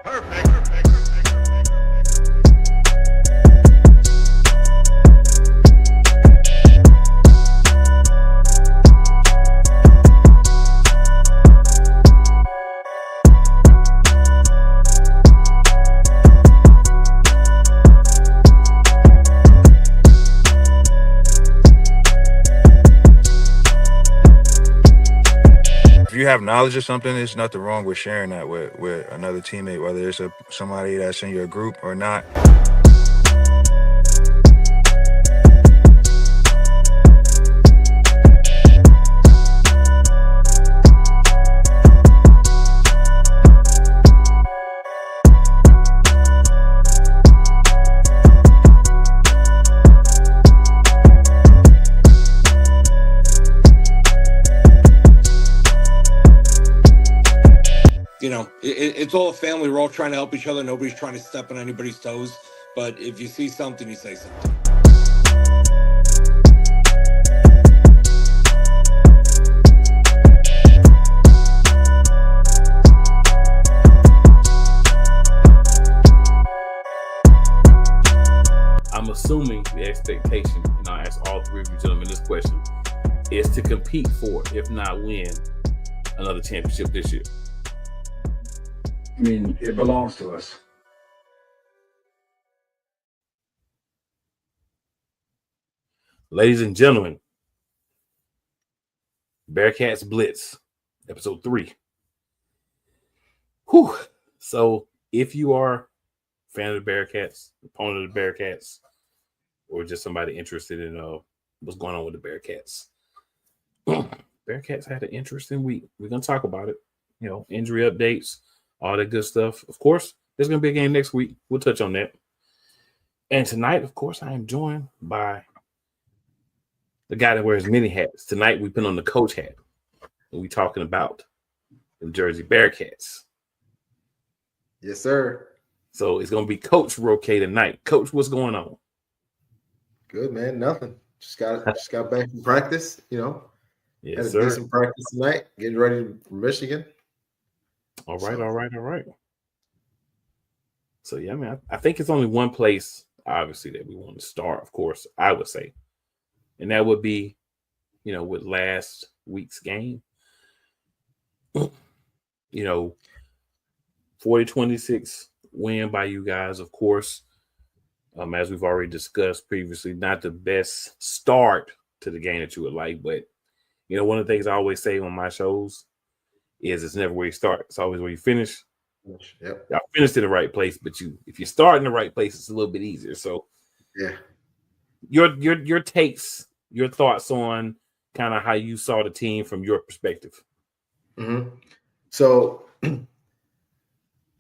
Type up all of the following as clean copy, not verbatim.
If you have knowledge of something, there's nothing wrong with sharing that with another teammate, whether it's somebody that's in your group or not. You know, it's all a family. We're all trying to help each other. Nobody's trying to step on anybody's toes. But if you see something, you say something. I'm assuming the expectation, and I ask all three of you gentlemen this question, is to compete for, if not win, another championship this year. I mean, it belongs to us. Ladies and gentlemen, Bearcats Blitz, episode 3. Whew. So if you are a fan of the Bearcats, opponent of the Bearcats, or just somebody interested in what's going on with the Bearcats, Bearcats had an interesting week. We're going to talk about it. You know, injury updates, all that good stuff. Of course, there's going to be a game next week. We'll touch on that. And tonight, of course, I am joined by the guy that wears many hats. Tonight, we put on the coach hat. And we're talking about the Jersey Bearcats. Yes, sir. So it's going to be Coach Roque tonight. Coach, what's going on? Good, man. Nothing. Just got back from practice, you know. Yes, had a sir. decent practice tonight, getting ready for Michigan. All right. So, yeah, man, I think it's only one place, obviously, that we want to start, of course, I would say. And that would be, you know, with last week's game. You know, 40-26 win by you guys, of course. As we've already discussed previously, not the best start to the game that you would like. But, you know, one of the things I always say on my shows is it's never where you start. It's always where you finish. Yep. Y'all finished in the right place, but if you start in the right place, it's a little bit easier. So, yeah. Your takes, your thoughts on kind of how you saw the team from your perspective. Mm-hmm. So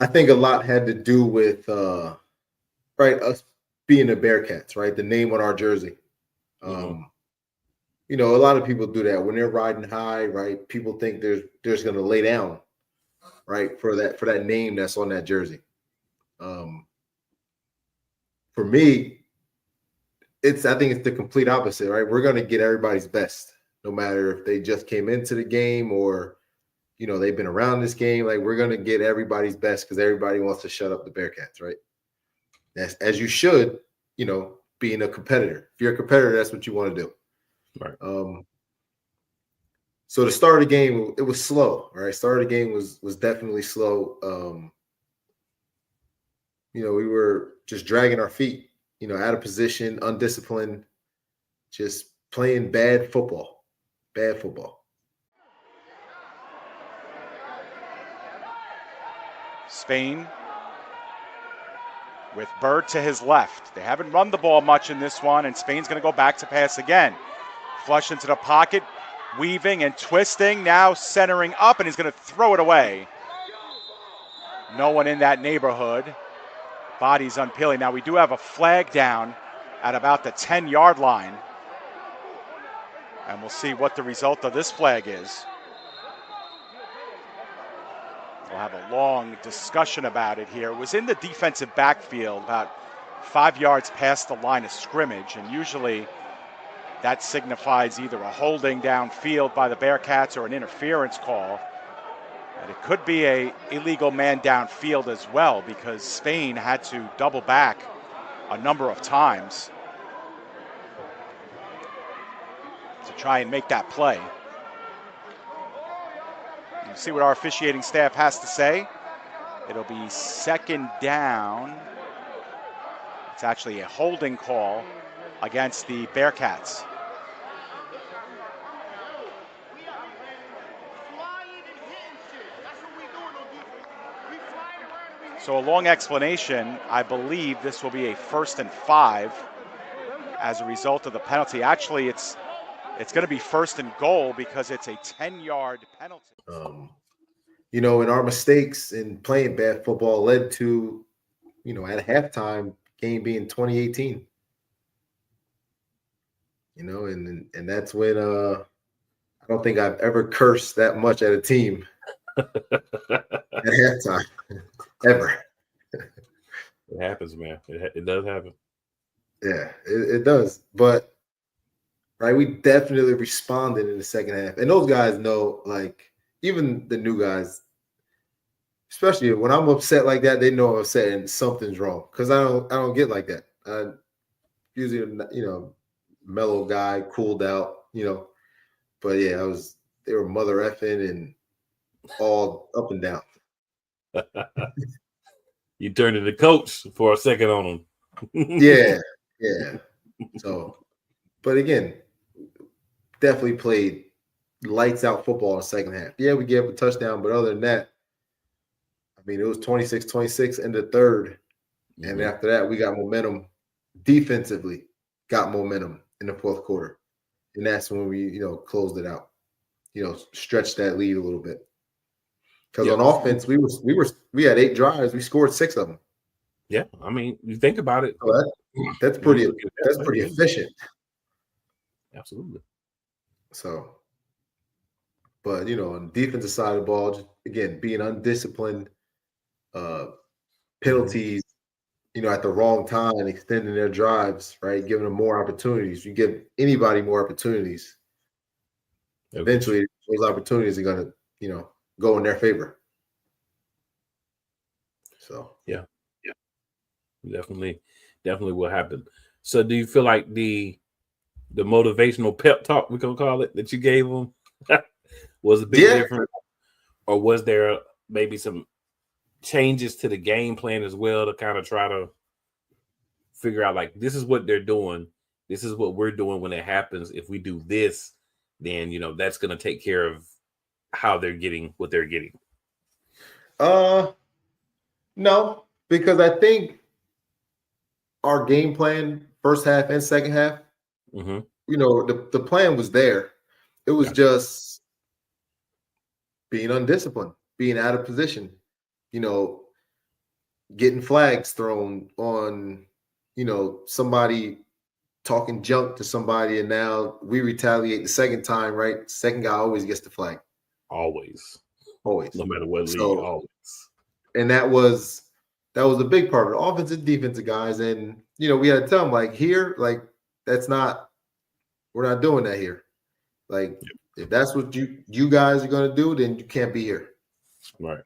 I think a lot had to do with us being the Bearcats, right? The name on our jersey. You know, a lot of people do that when they're riding high, right? People think there's going to lay down, right, for that name that's on that jersey. For me, I think it's the complete opposite, right? We're going to get everybody's best, no matter if they just came into the game or, you know, they've been around this game. Like, we're going to get everybody's best because everybody wants to shut up the Bearcats, right? That's as you should, you know, being a competitor. If you're a competitor, that's what you want to do. Right. So the start of the game, it was slow, right? Start of the game was definitely slow. You know, we were just dragging our feet, you know, out of position, undisciplined, just playing bad football. Bad football. Spain with Bird to his left. They haven't run the ball much in this one, and Spain's going to go back to pass again. Flush into the pocket, weaving and twisting, now centering up, and he's going to throw it away. No one in that neighborhood. Body's unpeeling. Now we do have a flag down at about the 10-yard line, and we'll see what the result of this flag is. We'll have a long discussion about it here. It was in the defensive backfield, about 5 yards past the line of scrimmage, and usually that signifies either a holding downfield by the Bearcats or an interference call. And it could be a illegal man downfield as well, because Spain had to double back a number of times to try and make that play. You see what our officiating staff has to say. It'll be second down. It's actually a holding call against the Bearcats. So a long explanation. I believe this will be a 1st and 5 as a result of the penalty. Actually, it's going to be 1st and goal because it's a 10-yard penalty. You know, and our mistakes in playing bad football led to, you know, at halftime game being 2018. You know, and that's when I don't think I've ever cursed that much at a team at halftime ever. It happens, man. It does happen. Yeah, it does. But right, we definitely responded in the second half, and those guys know, like, even the new guys, especially when I'm upset like that, they know I'm upset and something's wrong, because I don't get like that. I usually, you know, mellow guy, cooled out, you know. But yeah, they were mother effing and all up and down. You turned into coach for a second on them. Yeah. So, but again, definitely played lights out football in the second half. Yeah, we gave up a touchdown, but other than that, I mean, it was 26-26 in the third. Mm-hmm. And after that, we got momentum defensively, got momentum in the fourth quarter. And that's when we, you know, closed it out, you know, stretched that lead a little bit. Because on offense, we had 8 drives, we scored 6 of them. Yeah, I mean, you think about it. So that's pretty efficient. Absolutely. So, but you know, on the defensive side of the ball, just, again, being undisciplined, penalties, you know, at the wrong time, extending their drives, right, giving them more opportunities. You give anybody more opportunities, eventually those opportunities are going to, you know, go in their favor. So yeah, definitely will happen. So, do you feel like the motivational pep talk, we're gonna call it, that you gave them was a bit different, or was there maybe some changes to the game plan as well to kind of try to figure out, like, this is what they're doing, this is what we're doing when it happens. If we do this, then, you know, that's going to take care of how they're getting what they're getting. No, because I think our game plan, first half and second half, you know, the plan was there. It was just being undisciplined, being out of position, you know, getting flags thrown on, you know, somebody talking junk to somebody, and now we retaliate the second time, right? Second guy always gets the flag. Always. No matter what league, always. And that was a big part of it, offensive, defensive guys. And, you know, we had to tell them, like, here, like, we're not doing that here. Like, if that's what you guys are going to do, then you can't be here. Right.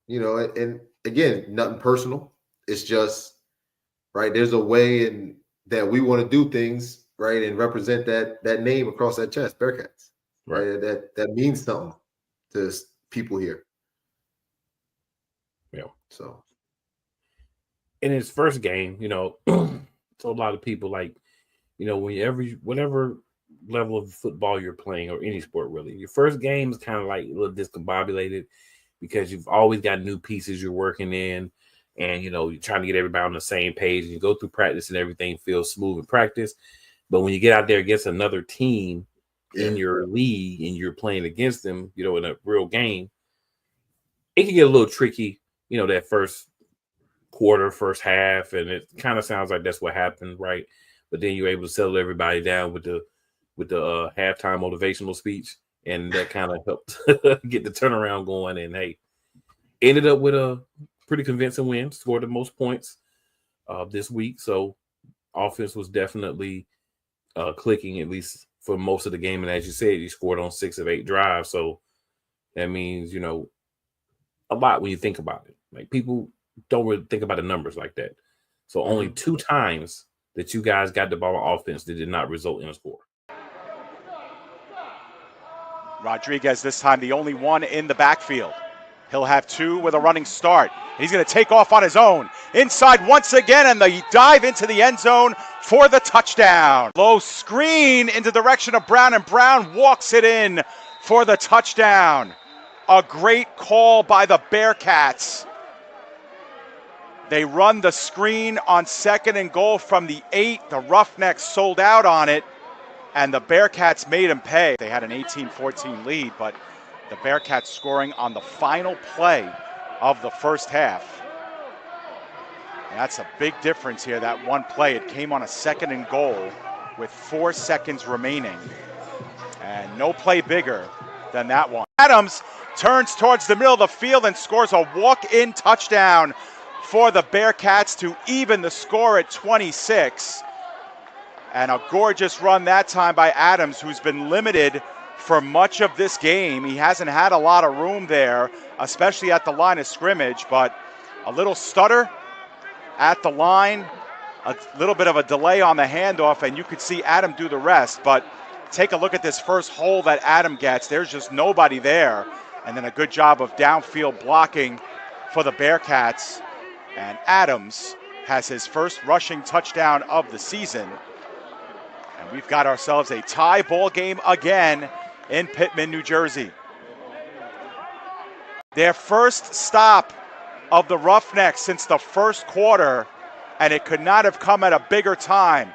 You know, and again, nothing personal. It's just, right, there's a way in that we want to do things, right, and represent that name across that chest, Bearcats. Right. That means something to people here. Yeah. So, in his first game, you know, so a lot of people, like, you know, whatever level of football you're playing, or any sport really, your first game is kind of like a little discombobulated because you've always got new pieces you're working in, and, you know, you're trying to get everybody on the same page, and you go through practice and everything feels smooth in practice. But when you get out there against another team in your league and you're playing against them, you know, in a real game, it can get a little tricky, you know, that first quarter, first half, and it kind of sounds like that's what happened, right? But then you're able to settle everybody down with the halftime motivational speech, and that kind of helped get the turnaround going. And hey, ended up with a pretty convincing win, scored the most points this week. So offense was definitely clicking, at least for most of the game. And as you said, you scored on 6 of 8 drives. So that means, you know, a lot when you think about it. Like, people don't really think about the numbers like that. So only 2 times that you guys got the ball on offense that did not result in a score. Rodriguez this time the only one in the backfield. He'll have 2 with a running start. He's going to take off on his own. Inside once again, and the dive into the end zone for the touchdown. Low screen in the direction of Brown, and Brown walks it in for the touchdown. A great call by the Bearcats. They run the screen on 2nd and goal from the 8. The Roughnecks sold out on it, and the Bearcats made them pay. They had an 18-14 lead, but the Bearcats scoring on the final play of the first half. And that's a big difference here, that one play. It came on a 2nd and goal with 4 seconds remaining. And no play bigger than that one. Adams turns towards the middle of the field and scores a walk-in touchdown for the Bearcats to even the score at 26. And a gorgeous run that time by Adams, who's been limited for much of this game. He hasn't had a lot of room there, especially at the line of scrimmage, but a little stutter at the line, a little bit of a delay on the handoff, and you could see Adam do the rest. But take a look at this first hole that Adam gets. There's just nobody there. And then a good job of downfield blocking for the Bearcats. And Adams has his first rushing touchdown of the season. And we've got ourselves a tie ball game again in Pittman, New Jersey. Their first stop of the Roughnecks since the first quarter, and it could not have come at a bigger time.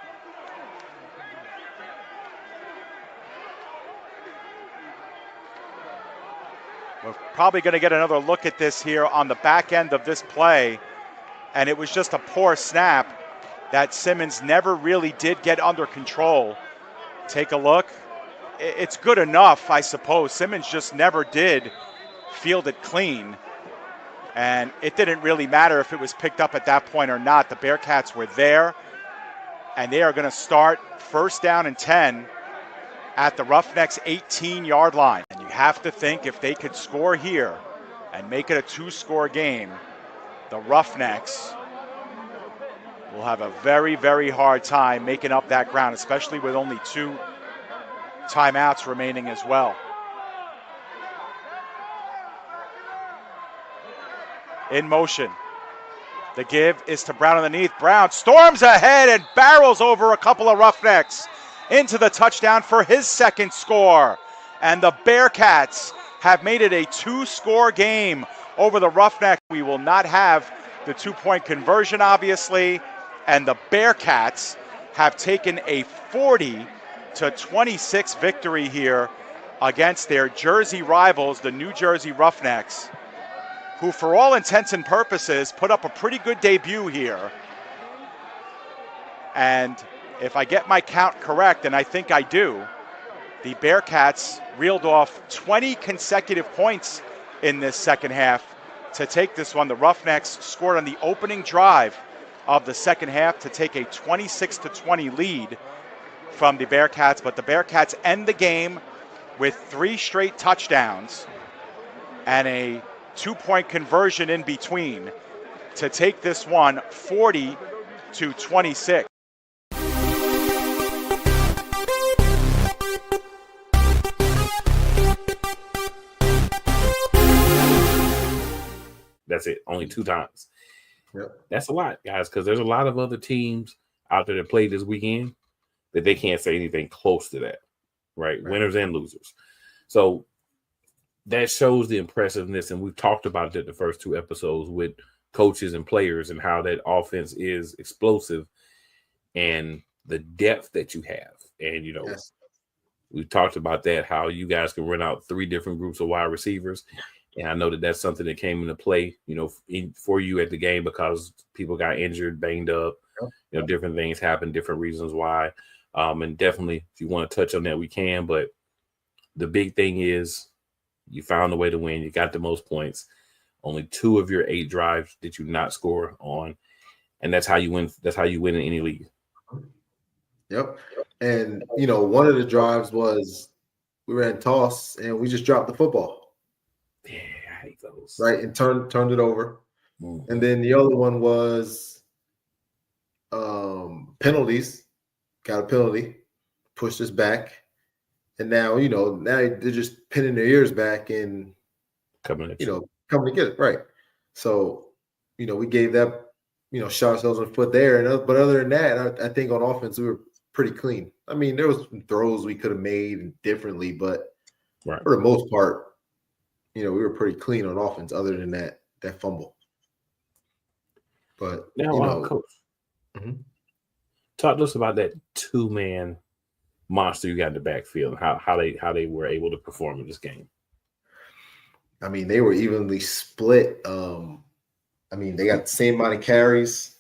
We're probably going to get another look at this here on the back end of this play, and it was just a poor snap that Simmons never really did get under control. Take a look. It's good enough, I suppose. Simmons just never did field it clean. And it didn't really matter if it was picked up at that point or not. The Bearcats were there, and they are going to start 1st down and 10 at the Roughnecks 18-yard line. And you have to think if they could score here and make it a 2-score game, the Roughnecks will have a very, very hard time making up that ground, especially with only 2 timeouts remaining as well. In motion. The give is to Brown underneath. Brown storms ahead and barrels over a couple of Roughnecks into the touchdown for his 2nd score. And the Bearcats have made it a 2-score game over the Roughnecks. We will not have the 2-point conversion, obviously. And the Bearcats have taken a 40-26 victory here against their Jersey rivals, the New Jersey Roughnecks, who for all intents and purposes put up a pretty good debut here. And if I get my count correct, and I think I do, the Bearcats reeled off 20 consecutive points in this second half to take this one. The Roughnecks scored on the opening drive of the second half to take a 26-20 lead from the Bearcats, but the Bearcats end the game with 3 straight touchdowns and a 2-point conversion in between to take this one 40-26. That's it. Only 2 times. Yep. That's a lot, guys, because there's a lot of other teams out there that played this weekend that they can't say anything close to that, right? Winners and losers. So that shows the impressiveness, and we've talked about it the first 2 episodes with coaches and players and how that offense is explosive and the depth that you have. And, you know, Yes. we've talked about that, how you guys can run out 3 different groups of wide receivers. And I know that that's something that came into play, you know, for you at the game because people got injured, banged up, you know, different things happen, different reasons why. And definitely, if you want to touch on that, we can. But the big thing is you found a way to win. You got the most points. Only 2 of your 8 drives did you not score on. And that's how you win. That's how you win in any league. Yep. And, you know, one of the drives was we ran toss and we just dropped the football. Yeah, I hate those. fumbles. right, and turned it over. Mhm. And then the other one was penalties. Got a penalty, pushed us back, and now they're just pinning their ears back and Coming at you. coming to get it right. So we gave that shot ourselves in the foot there, but other than that, I think on offense we were pretty clean. I mean, there was some throws we could have made differently, but Right. for the most part, we were pretty clean on offense. Other than that fumble, but Now, Coach, Mhm. talk to us about that 2-man monster you got in the backfield and how they were able to perform in this game. I mean, they were evenly split. I mean, they got the same amount of carries.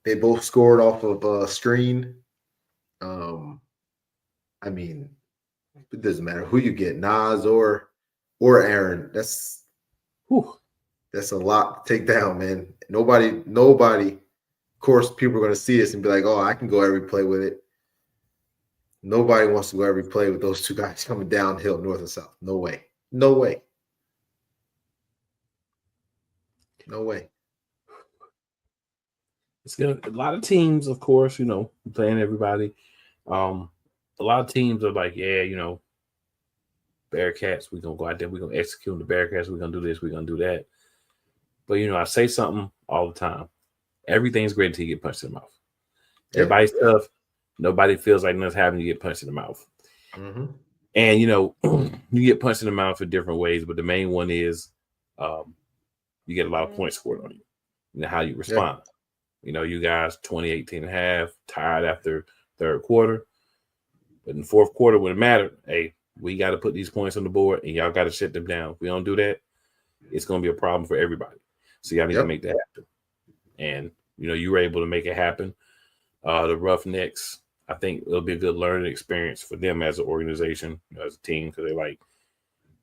They both scored off of a screen. I mean, it doesn't matter who you get, Nas or Aaron. That's a lot to take down, man. Nobody. Of course, people are going to see us and be like, "Oh, I can go every play with it." Nobody wants to go every play with those two guys coming downhill, north and south. No way. No way. No way. It's good. A lot of teams, of course, playing everybody. A lot of teams are like, yeah, Bearcats, we're going to go out there, we're going to execute the Bearcats, we're going to do this, we're going to do that. But, I say something all the time. Everything's great until you get punched in the mouth. Yeah. Everybody's tough. Nobody feels like nothing's happening. You get punched in the mouth. Mm-hmm. And, you get punched in the mouth in different ways, but the main one is you get a lot of points scored on you. How you respond. Yeah. You guys 20-18.5, tired after third quarter. But in the fourth quarter, when it mattered, hey, we got to put these points on the board, and y'all got to shut them down. If we don't do that, it's going to be a problem for everybody. So y'all need to make that happen. And, you were able to make it happen. The Roughnecks, I think it'll be a good learning experience for them as an organization, as a team, because they're like,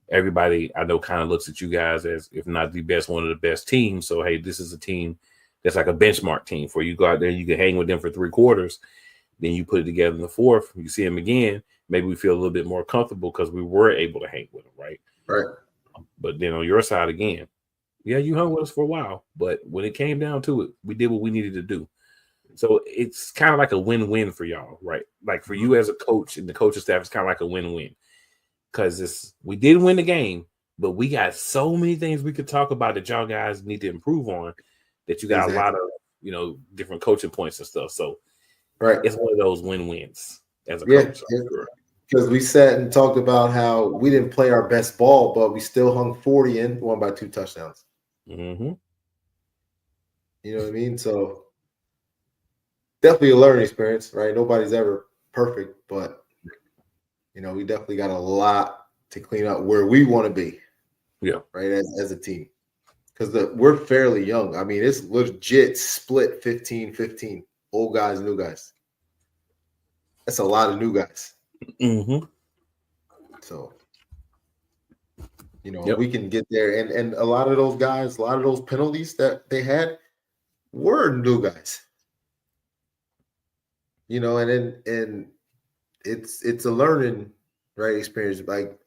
everybody I know kind of looks at you guys as, if not the best, one of the best teams. So, hey, this is a team that's like a benchmark team for you. Go out there, you can hang with them for 3 quarters. Then you put it together in the fourth. You see them again. Maybe we feel a little bit more comfortable because we were able to hang with them, right? Right. But then on your side again, yeah, you hung with us for a while. But when it came down to it, we did what we needed to do. So it's kind of like a win-win for y'all, right? Like for you as a coach and the coaching staff, it's kind of like a win-win. Because we did win the game, but we got so many things we could talk about that y'all guys need to improve on, that you got a lot of, different coaching points and stuff. So it's one of those win-wins as a coach. Because we sat and talked about how we didn't play our best ball, but we still hung 40 and won by 2 touchdowns. Mm-hmm. You know what I mean? So definitely a learning experience, right? Nobody's ever perfect, but we definitely got a lot to clean up where we want to be. Yeah. Right. As a team. Because we're fairly young. I mean, it's legit split 15-15. Old guys, new guys. That's a lot of new guys. Mm-hmm. So, we can get there. And a lot of those guys, a lot of those penalties that they had were new guys. And it's a learning, right, experience. Like,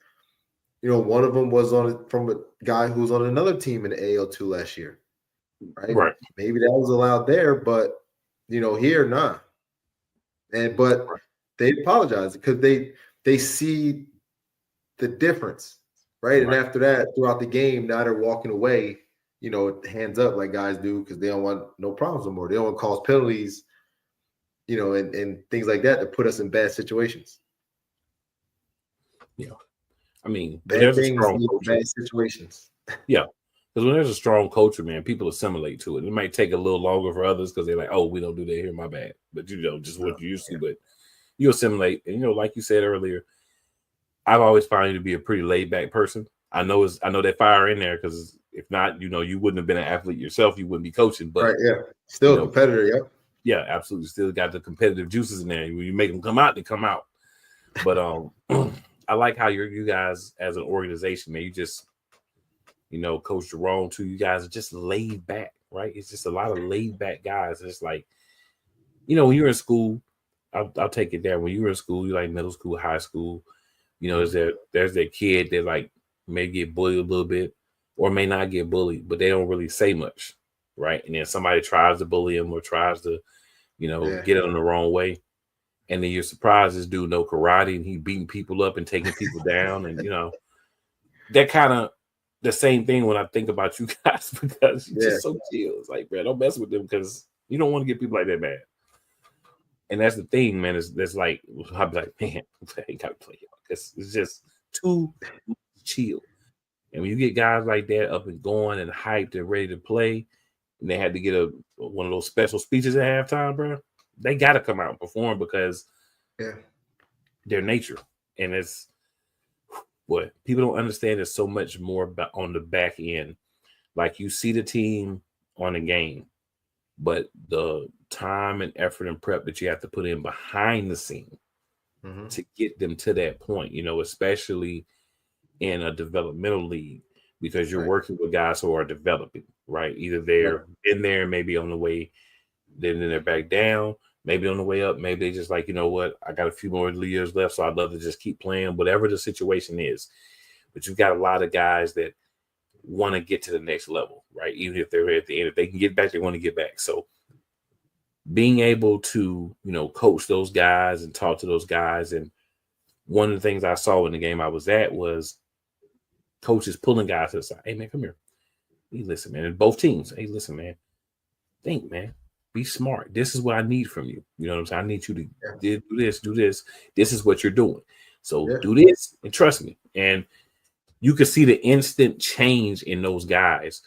one of them was from a guy who was on another team in the AL2 last year. Right. Maybe that was allowed there, but here, nah. But they apologize because they see the difference, right? And after that, throughout the game, now they're walking away, hands up like guys do, because they don't want no problems no more. They don't want to cause penalties, and things like that to put us in bad situations. Yeah. I mean, bad situations. Yeah. Because when there's a strong culture, man, people assimilate to it. It might take a little longer for others because they're like, oh, we don't do that here, my bad. But, just what you used to. But you assimilate. And, like you said earlier, I've always found you to be a pretty laid-back person. I know that fire in there because if not, you wouldn't have been an athlete yourself. You wouldn't be coaching. But still a competitor, yep. Yeah, absolutely. Still got the competitive juices in there. When you make them come out, they come out. But I like how you guys as an organization, man, you just, Coach Jerome too, you guys are just laid back, right? It's just a lot of laid back guys. It's like, when you're in school, I'll take it there. When you were in school, you like middle school, high school, there's that kid that like may get bullied a little bit. or may not get bullied, but they don't really say much, right? And then somebody tries to bully him or tries to, get it on the wrong way. And then you're surprised this dude know karate and he beating people up and taking people down. And, that kind of the same thing when I think about you guys because you're just so chill. It's like, man, don't mess with them because you don't want to get people like that mad. And that's the thing, man. That's like, I'll be like, man, I ain't got to play y'all because it's just too chill. And when you get guys like that up and going and hyped and ready to play, and they had to get one of those special speeches at halftime, bro, they got to come out and perform because their nature. And it's what people don't understand is so much more about on the back end. Like you see the team on a game, but the time and effort and prep that you have to put in behind the scene to get them to that point, especially in a developmental league, because you're working with guys who are developing, right? Either they're in there, maybe on the way, then they're back down, maybe on the way up, maybe they just like, you know what, I got a few more years left, so I'd love to just keep playing, whatever the situation is. But you've got a lot of guys that want to get to the next level, right? Even if they're at the end, if they can get back, they want to get back. So being able to, coach those guys and talk to those guys. And one of the things I saw in the game I was at was coaches pulling guys to the side. Hey, man, come here. Hey, listen, man. And both teams. Hey, listen, man. Think, man. Be smart. This is what I need from you. You know what I'm saying? I need you to do this, do this. This is what you're doing. So do this and trust me. And you could see the instant change in those guys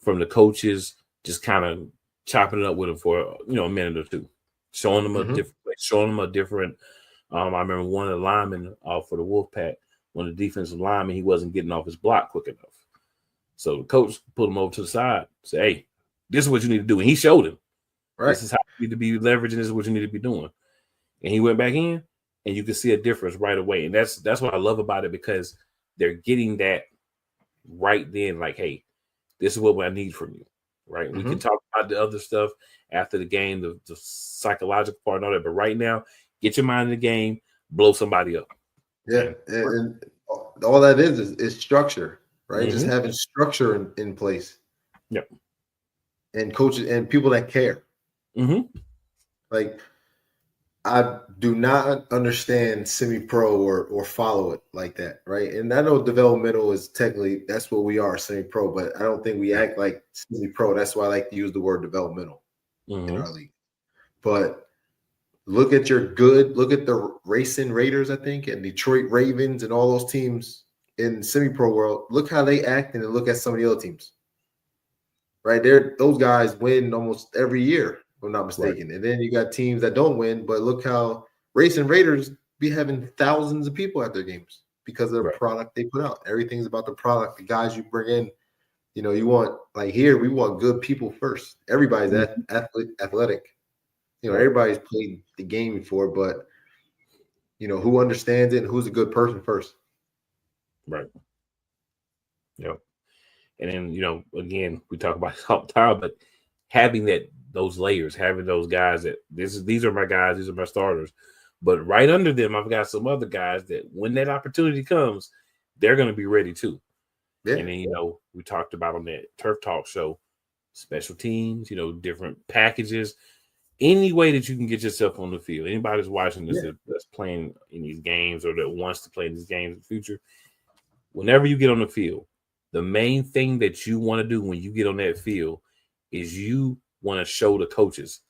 from the coaches just kind of chopping it up with them for, a minute or two, showing them a different place, showing them a different. I remember one of the linemen for the Wolfpack, one of the defensive linemen, he wasn't getting off his block quick enough. So the coach pulled him over to the side, said, hey, this is what you need to do. And he showed him. Right. This is how you need to be leveraging. This is what you need to be doing. And he went back in, and you can see a difference right away. And that's what I love about it, because they're getting that right then, like, hey, this is what I need from you, right? We can talk about the other stuff after the game, the psychological part and all that. But right now, get your mind in the game, blow somebody up. Yeah, and all that is structure, right? Just having structure in place. Yep. And coaches and people that care. Like, I do not understand semi-pro or follow it like that, right? And I know developmental is technically, that's what we are, semi-pro, but I don't think we act like semi-pro. That's why I like to use the word developmental in our league. But look at the Racing Raiders, I think, and Detroit Ravens and all those teams in semi-pro world. Look how they act, and then look at some of the other teams. Right there, those guys win almost every year, if I'm not mistaken. Right. And then you got teams that don't win, but look how Racing Raiders be having thousands of people at their games because of the product they put out. Everything's about the product, the guys you bring in. You want, like here, we want good people first. Everybody's athletic. Everybody's played the game before, but who understands it and who's a good person first. Right. Yep. And then, again, we talk about it all the time, but having those layers, having those guys that these are my guys, these are my starters. But right under them, I've got some other guys that when that opportunity comes, they're going to be ready too. Yeah. And then, we talked about on that Turf Talk show, special teams, different packages, any way that you can get yourself on the field. Anybody that's watching this that's playing in these games or that wants to play in these games in the future, whenever you get on the field, the main thing that you want to do when you get on that field is you want to show the coaches,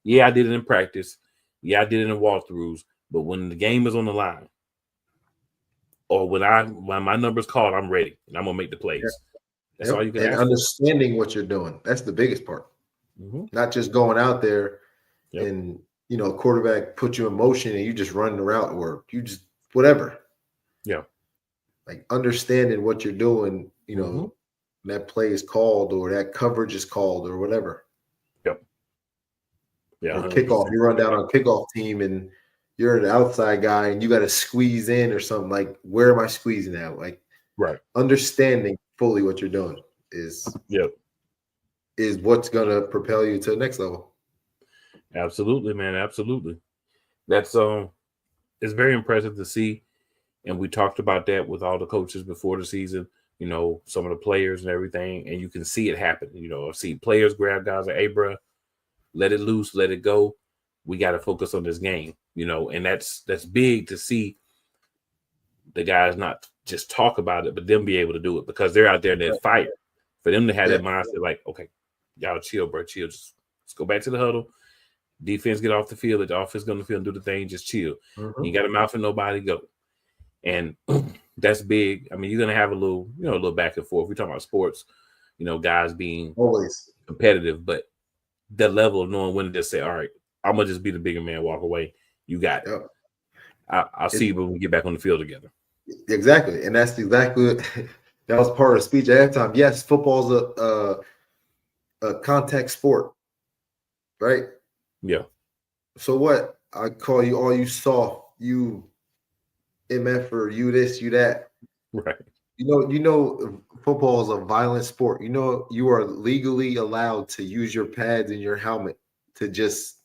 yeah, I did it in practice. Yeah, I did it in walkthroughs. But when the game is on the line, or when my number's called, I'm ready and I'm gonna make the plays. That's all you can. And understanding what you're doing. That's the biggest part. Not just going out there and quarterback put you in motion and you just run the route or you just whatever. Yeah. Like understanding what you're doing, that play is called or that coverage is called or whatever. Yep. Yeah. Or kickoff. You run down on a kickoff team and you're an outside guy and you got to squeeze in or something. Like, where am I squeezing at? Like, understanding fully what you're doing is what's gonna propel you to the next level. Absolutely, man. Absolutely. That's it's very impressive to see. And we talked about that with all the coaches before the season. some of the players and everything, and you can see it happen. I've seen players grab guys like, hey, bro, let it loose, let it go. We got to focus on this game, and that's big to see the guys not just talk about it, but them be able to do it because they're out there in that fight. For them to have that mindset, like, okay, y'all chill, bro, chill. Just go back to the huddle. Defense get off the field. The offense go on the field and do the thing. Just chill. Mhm. You got a mouth and nobody go. And that's big. I mean, you're gonna have a little back and forth. We're talking about sports, guys being Always competitive, but the level of knowing when to just say, all right, I'm gonna just be the bigger man, walk away. You got it. Yep. I'll see you when we get back on the field together. Exactly, and that's exactly that was part of the speech at halftime. Yes, football's a contact sport, right? Yeah. So what? I call you all you soft, you MF, or you this, you that. Right. Football is a violent sport. You are legally allowed to use your pads and your helmet to just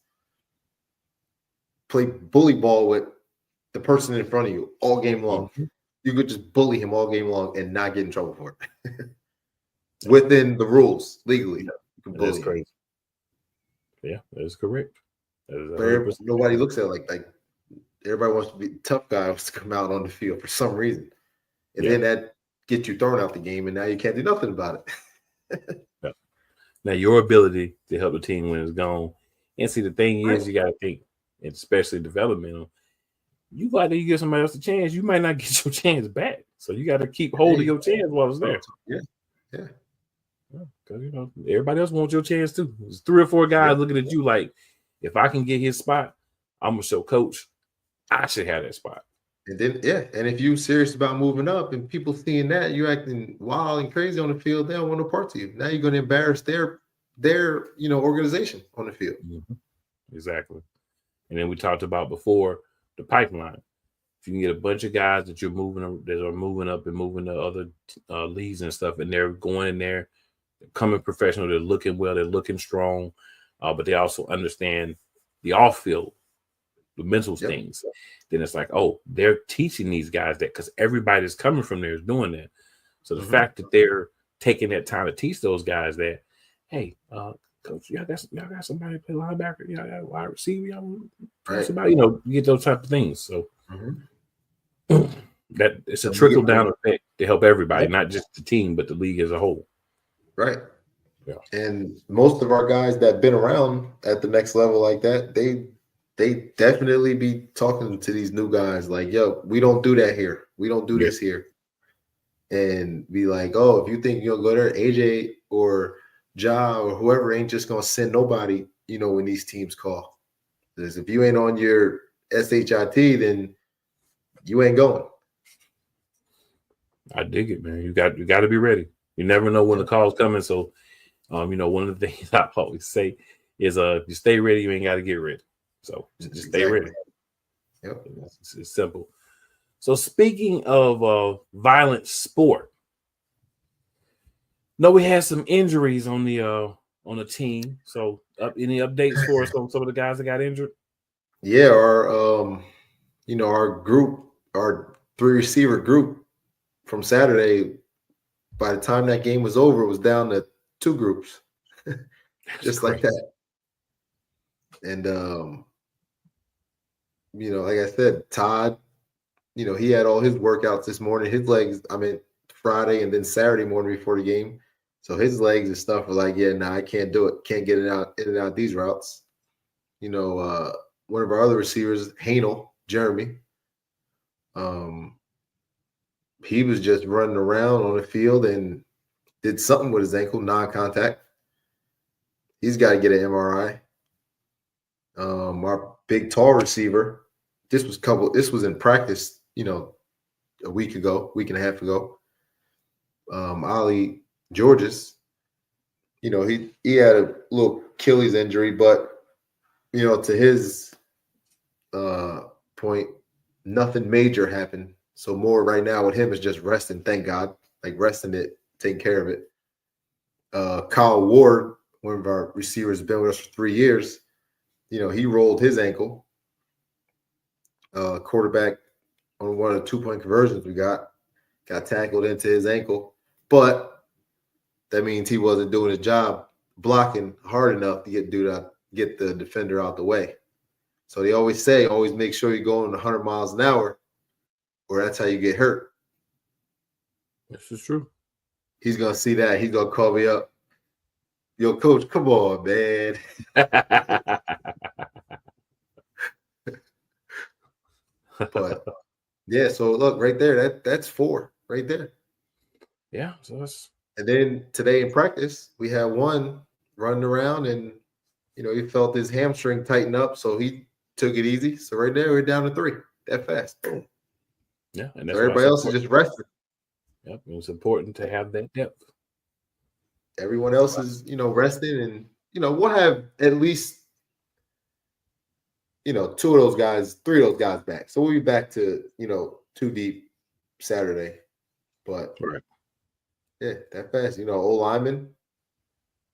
play bully ball with the person in front of you all game long. Mm-hmm. You could just bully him all game long and not get in trouble for it. Within the rules, legally. You can bully That's crazy. Yeah, that is correct. But nobody looks at it like everybody wants to be tough guys to come out on the field for some reason. And then that gets you thrown out the game, and now you can't do nothing about it. Now, your ability to help the team win is gone. And see, the thing is, you got to think, especially developmental, you go out there, you give somebody else a chance, you might not get your chance back. So you got to keep holding your chance while it's there. Yeah. Because, everybody else wants your chance too. There's 3 or 4 guys looking at you like, if I can get his spot, I'm going to show coach I should have that spot. And then, and if you're serious about moving up and people seeing that, you're acting wild and crazy on the field, they don't want no part to you. Now you're going to embarrass their organization on the field. Mm-hmm. Exactly. And then we talked about before the pipeline. If you can get a bunch of guys that are moving up and moving to other leagues and stuff, and they're going in there, they're coming professional, they're looking well, they're looking strong, but they also understand the off-field, the mental things. Then it's like, oh, they're teaching these guys that because everybody's coming from there is doing that. So the fact that they're taking that time to teach those guys that, hey, coach, y'all got somebody to play linebacker, y'all got a wide receiver, somebody, you get those type of things. So that it's a trickle down effect to help everybody, not just the team, but the league as a whole. Right. Yeah. And most of our guys that been around at the next level like that, they definitely be talking to these new guys like, yo, we don't do that here. We don't do this here. And be like, oh, if you think you'll go there, AJ or Ja or whoever ain't just going to send nobody, when these teams call. Because if you ain't on your SHIT, then you ain't going. I dig it, man. You got to be ready. You never know when the call's coming. So, one of the things I always say is, if you stay ready, you ain't got to get ready. So just stay ready. Yep. It's simple. So speaking of violent sport, we had some injuries on the team. So any updates for us on some of the guys that got injured? Yeah, our group, our 3 receiver group from Saturday, by the time that game was over, it was down to 2 groups. Just like that. And like I said, Todd, he had all his workouts this morning. His legs, Friday and then Saturday morning before the game. So his legs and stuff were like, I can't do it. Can't get it out in and out these routes. One of our other receivers, Jeremy, he was just running around on the field and did something with his ankle, non-contact. He's got to get an MRI. Our big tall receiver, this was in practice, a week and a half ago. Ollie Georges, he had a little Achilles injury, but to his point, nothing major happened. So more right now with him is just resting, thank God, like resting it, taking care of it. Kyle Ward, one of our receivers, been with us for 3 years. He rolled his ankle. Quarterback on one of the 2-point conversions we got tackled into his ankle. but that means he wasn't doing his job blocking hard enough to get the defender out the way. So they always say, always make sure you're going 100 miles an hour, or that's how you get hurt. This is true. He's gonna see that. He's gonna call me up. Yo, coach, come on, man. But yeah, so look right there. That's 4 right there. Yeah, so that's. And then today in practice, we had one running around, and he felt his hamstring tighten up, so he took it easy. So right there, we're down to 3 that fast. Boom. Yeah, and so everybody else is just resting. Yep, it's important to have that depth. Everyone else is, resting, and we'll have at least 2 of those guys, 3 of those guys back. So we'll be back to 2 deep Saturday. But right. Yeah, that fast. O lineman.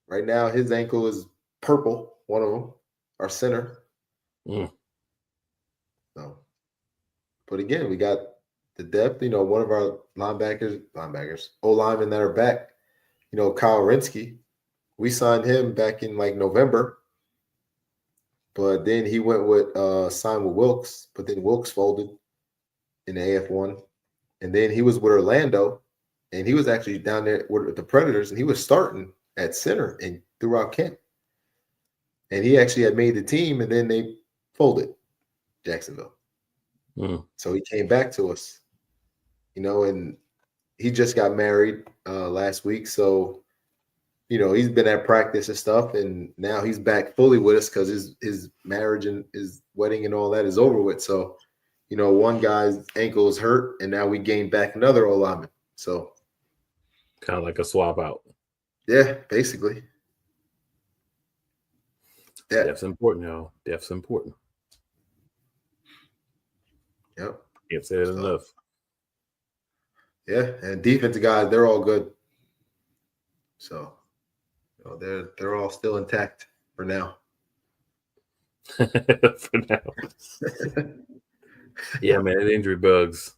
Right now, his ankle is purple. One of them, our center. So, but again, we got the depth. One of our linebackers, O linemen that are back. Kyle Rinsky. We signed him back in like November, but then he went with signed with Wilkes. But then Wilkes folded in the AF1, and then he was with Orlando. And he was actually down there with the Predators, and he was starting at center and throughout camp. And he actually had made the team, and then they folded Jacksonville. So he came back to us, and he just got married last week. So, he's been at practice and stuff, and now he's back fully with us because his marriage and his wedding and all that is over with. So, one guy's ankle is hurt, and now we gained back another O lineman. So, kind of like a swap out. Yeah, basically. Yeah. Depth's important, y'all. Depth's important. Yep. Can't say it enough. Yeah, and defensive guys, they're all good. So, they're all still intact for now. For now. Yeah, man, injury bugs.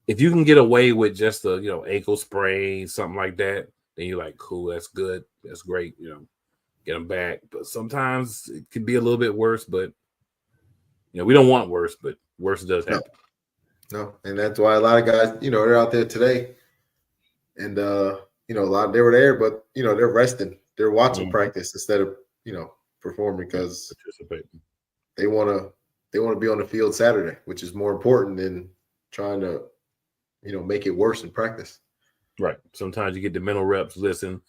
If you can get away with just a ankle sprain, something like that, then you're like, cool, that's good, that's great, get them back. But sometimes it could be a little bit worse, but we don't want worse, but worse does happen. No, and that's why a lot of guys, they're out there today, and a lot they were there, but they're resting, they're watching practice instead of performing because they want to be on the field Saturday, which is more important than trying to make it worse in practice. Right. Sometimes you get the mental reps, listen,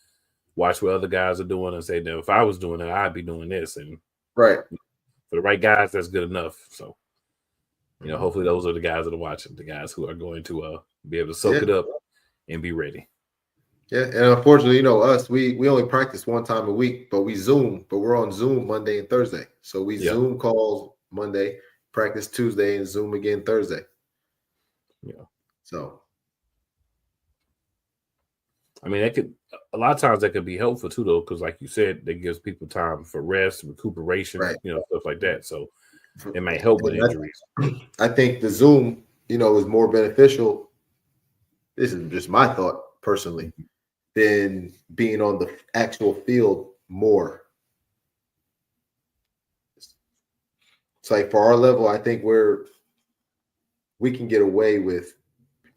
watch what other guys are doing, and say, "No, if I was doing it, I'd be doing this." And right for the right guys, that's good enough. So, hopefully those are the guys that are watching, the guys who are going to be able to soak it up and be ready. Yeah, and unfortunately, us, we only practice one time a week, but we Zoom, but we're on Zoom Monday and Thursday. So we Zoom calls Monday, practice Tuesday, and Zoom again Thursday. Yeah. So, I mean, a lot of times that could be helpful too, though, because like you said, that gives people time for rest, recuperation, stuff like that. So it might help with injuries. I think the Zoom, is more beneficial. This is just my thought personally, than being on the actual field more. It's like for our level, I think we can get away with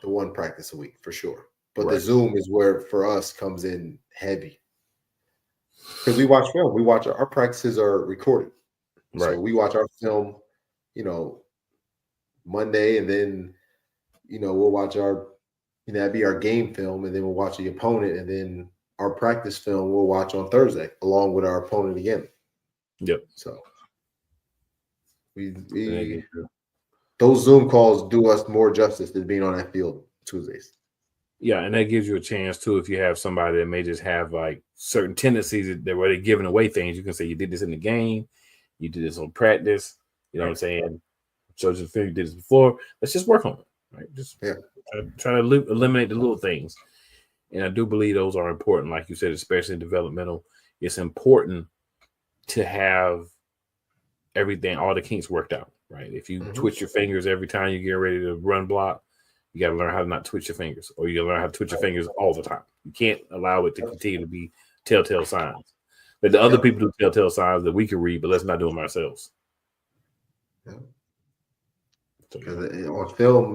the one practice a week for sure. But the Zoom is where for us comes in heavy. Because we watch film. Our practices are recorded. Right. So we watch our film, Monday, and then, we'll watch that'd be our game film, and then we'll watch the opponent, and then our practice film we'll watch on Thursday along with our opponent again. Yep. So we those Zoom calls do us more justice than being on that field Tuesdays. Yeah, and that gives you a chance too. If you have somebody that may just have like certain tendencies that where they're giving away things, you can say you did this in the game, you did this on practice. You know what I'm saying? So just you did this before. Let's just work on it, right? Just try to eliminate the little things. And I do believe those are important, like you said, especially in developmental. It's important to have everything, all the kinks worked out, right? If you twitch your fingers every time you get ready to run block, You got to learn how to not twitch your fingers, or you learn how to twitch your fingers all the time. You can't allow it to continue to be telltale signs. That the other people do telltale signs that we can read, but let's not do them ourselves. Because on film,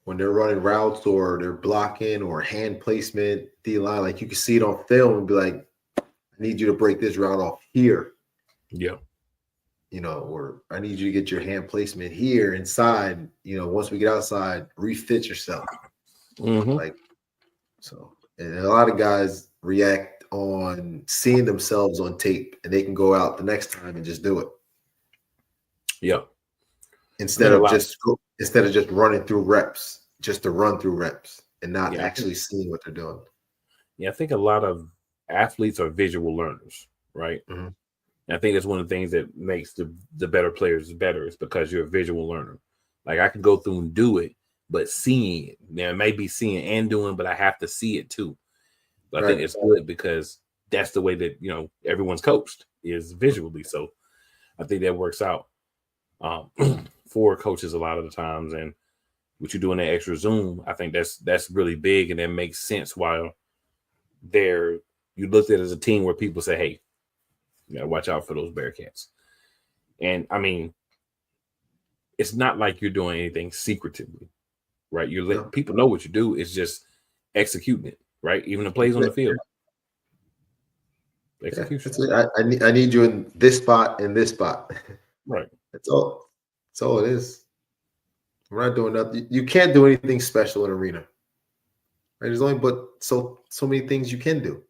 when they're running routes or they're blocking or hand placement, D-line, like you can see it on film and be like, I need you to break this route off here. Yeah. Or I need you to get your hand placement here inside. Once we get outside, refit yourself. Mm-hmm. And a lot of guys react on seeing themselves on tape, and they can go out the next time and just do it. Yeah. Instead of just running through reps, just to run through reps and not actually seeing what they're doing. Yeah, I think a lot of athletes are visual learners, right? Mm-hmm. And I think that's one of the things that makes the better players better is because you're a visual learner. Like I can go through and do it, but seeing it, there may be seeing and doing, but I have to see it too. But I think it's good because that's the way that, everyone's coached is visually. So I think that works out for coaches a lot of the times. And what you do in that extra Zoom, I think that's really big. And that makes sense while you looked at it as a team where people say, hey, you got to watch out for those Bearcats. And I mean, it's not like you're doing anything secretively, right? You're letting people know what you do. It's just executing it, right? Even the plays on the field. Execution. I need you in this spot and this spot. Right. That's all. That's all it is. We're not doing nothing. You can't do anything special in arena. Right? There's only but so many things you can do.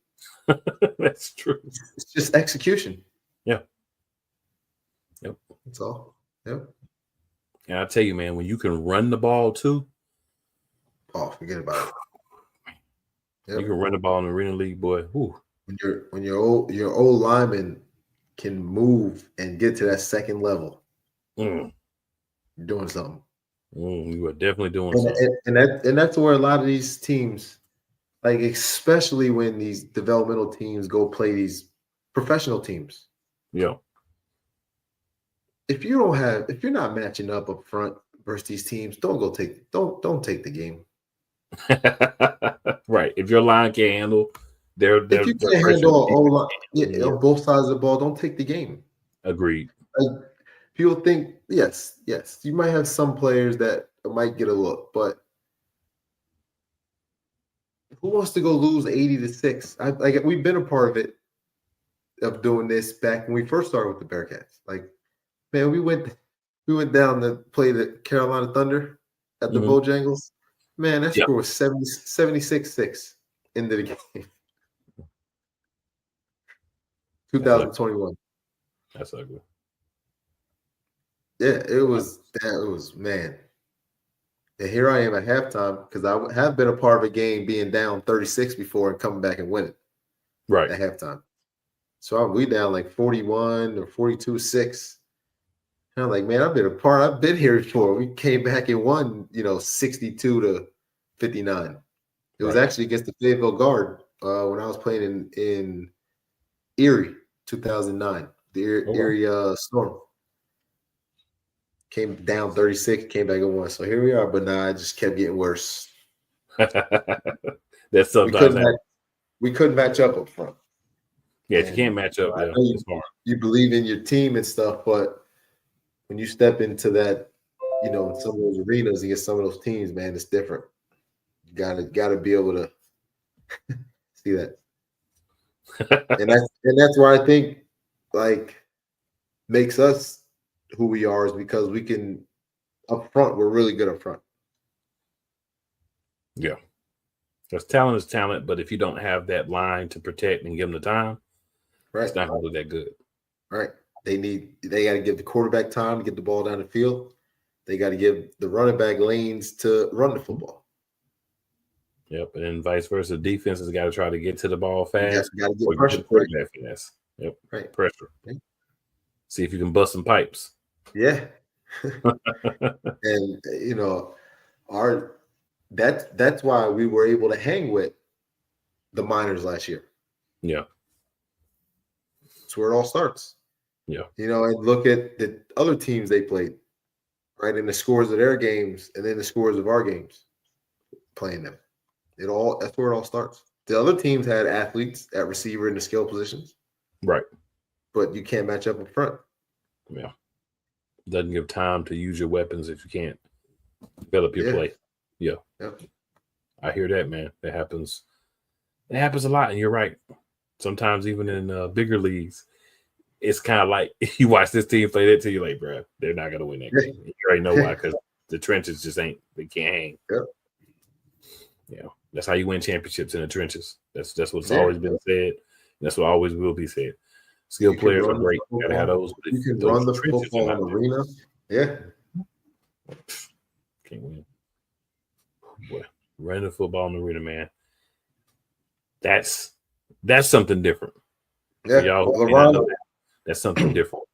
That's true. It's just execution. Yeah. Yep. That's all. Yep. And I tell you, man, when you can run the ball too. Oh, forget about it. Yep. You can run the ball in the arena league, boy. Whew. When your old lineman can move and get to that second level, you're doing something. You are definitely doing something. And that's where a lot of these teams, like especially when these developmental teams go play these professional teams. Yeah. If you're not matching up front versus these teams, don't take the game. Right. If your line can't handle if you can't handle on both sides of the ball, don't take the game. Agreed. Like, people think, yes, you might have some players that might get a look, but who wants to go lose 80-6? We've been a part of it, of doing this back when we first started with the Bearcats. Like, man, we went down to play the Carolina Thunder at the Bojangles. Man, that score was 76-6 into the game. 2021. That's ugly. Yeah, it was man. And here I am at halftime because I have been a part of a game being down 36 before and coming back and winning. Right. At halftime. So we down like 41 or 42-6. And I'm like, man, I've been here before. We came back and won, 62-59. It was actually against the Fayetteville Guard when I was playing in Erie, 2009. The Erie Storm. Came down 36, came back and won. So here we are, but it just kept getting worse. That's sometimes we couldn't match up front. Yeah, you can't match up. I know you believe in your team and stuff, but when you step into that, some of those arenas against some of those teams, man, it's different. You gotta be able to see that. and that's why I think makes us who we are is because we can up front, we're really good up front. Yeah. Because talent is talent, but if you don't have that line to protect and give them the time, it's not going to look that good. Right. They got to give the quarterback time to get the ball down the field. They got to give the running back lanes to run the football. Yep. And then vice versa. Defense has got to try to get to the ball fast. Got to get pressure. Fast. Yep. Right. Pressure. Right. See if you can bust some pipes. Yeah. And that's why we were able to hang with the Miners last year. Yeah. That's where it all starts. Yeah. And look at the other teams they played, right? And the scores of their games and then the scores of our games. playing them. That's where it all starts. The other teams had athletes at receiver in the skill positions, Right. but you can't match up in front. Yeah. Doesn't give time to use your weapons if you can't develop your play. Yeah. Yep. I hear that, man. That happens. It happens a lot, and you're right. Sometimes even in bigger leagues, it's kind of like you watch this team play that team, you're like, bro, they're not gonna win that game. You already know why, because the trenches just ain't. They can't hang. Yep. Yeah, that's how you win championships, in the trenches. That's what's always been said. That's what always will be said. Skilled players are great. You gotta have those. You can run the football arena. Yeah. Can't win. Boy, running the football in the arena, man. That's something different. Yeah. Y'all who may not know that, that's something different.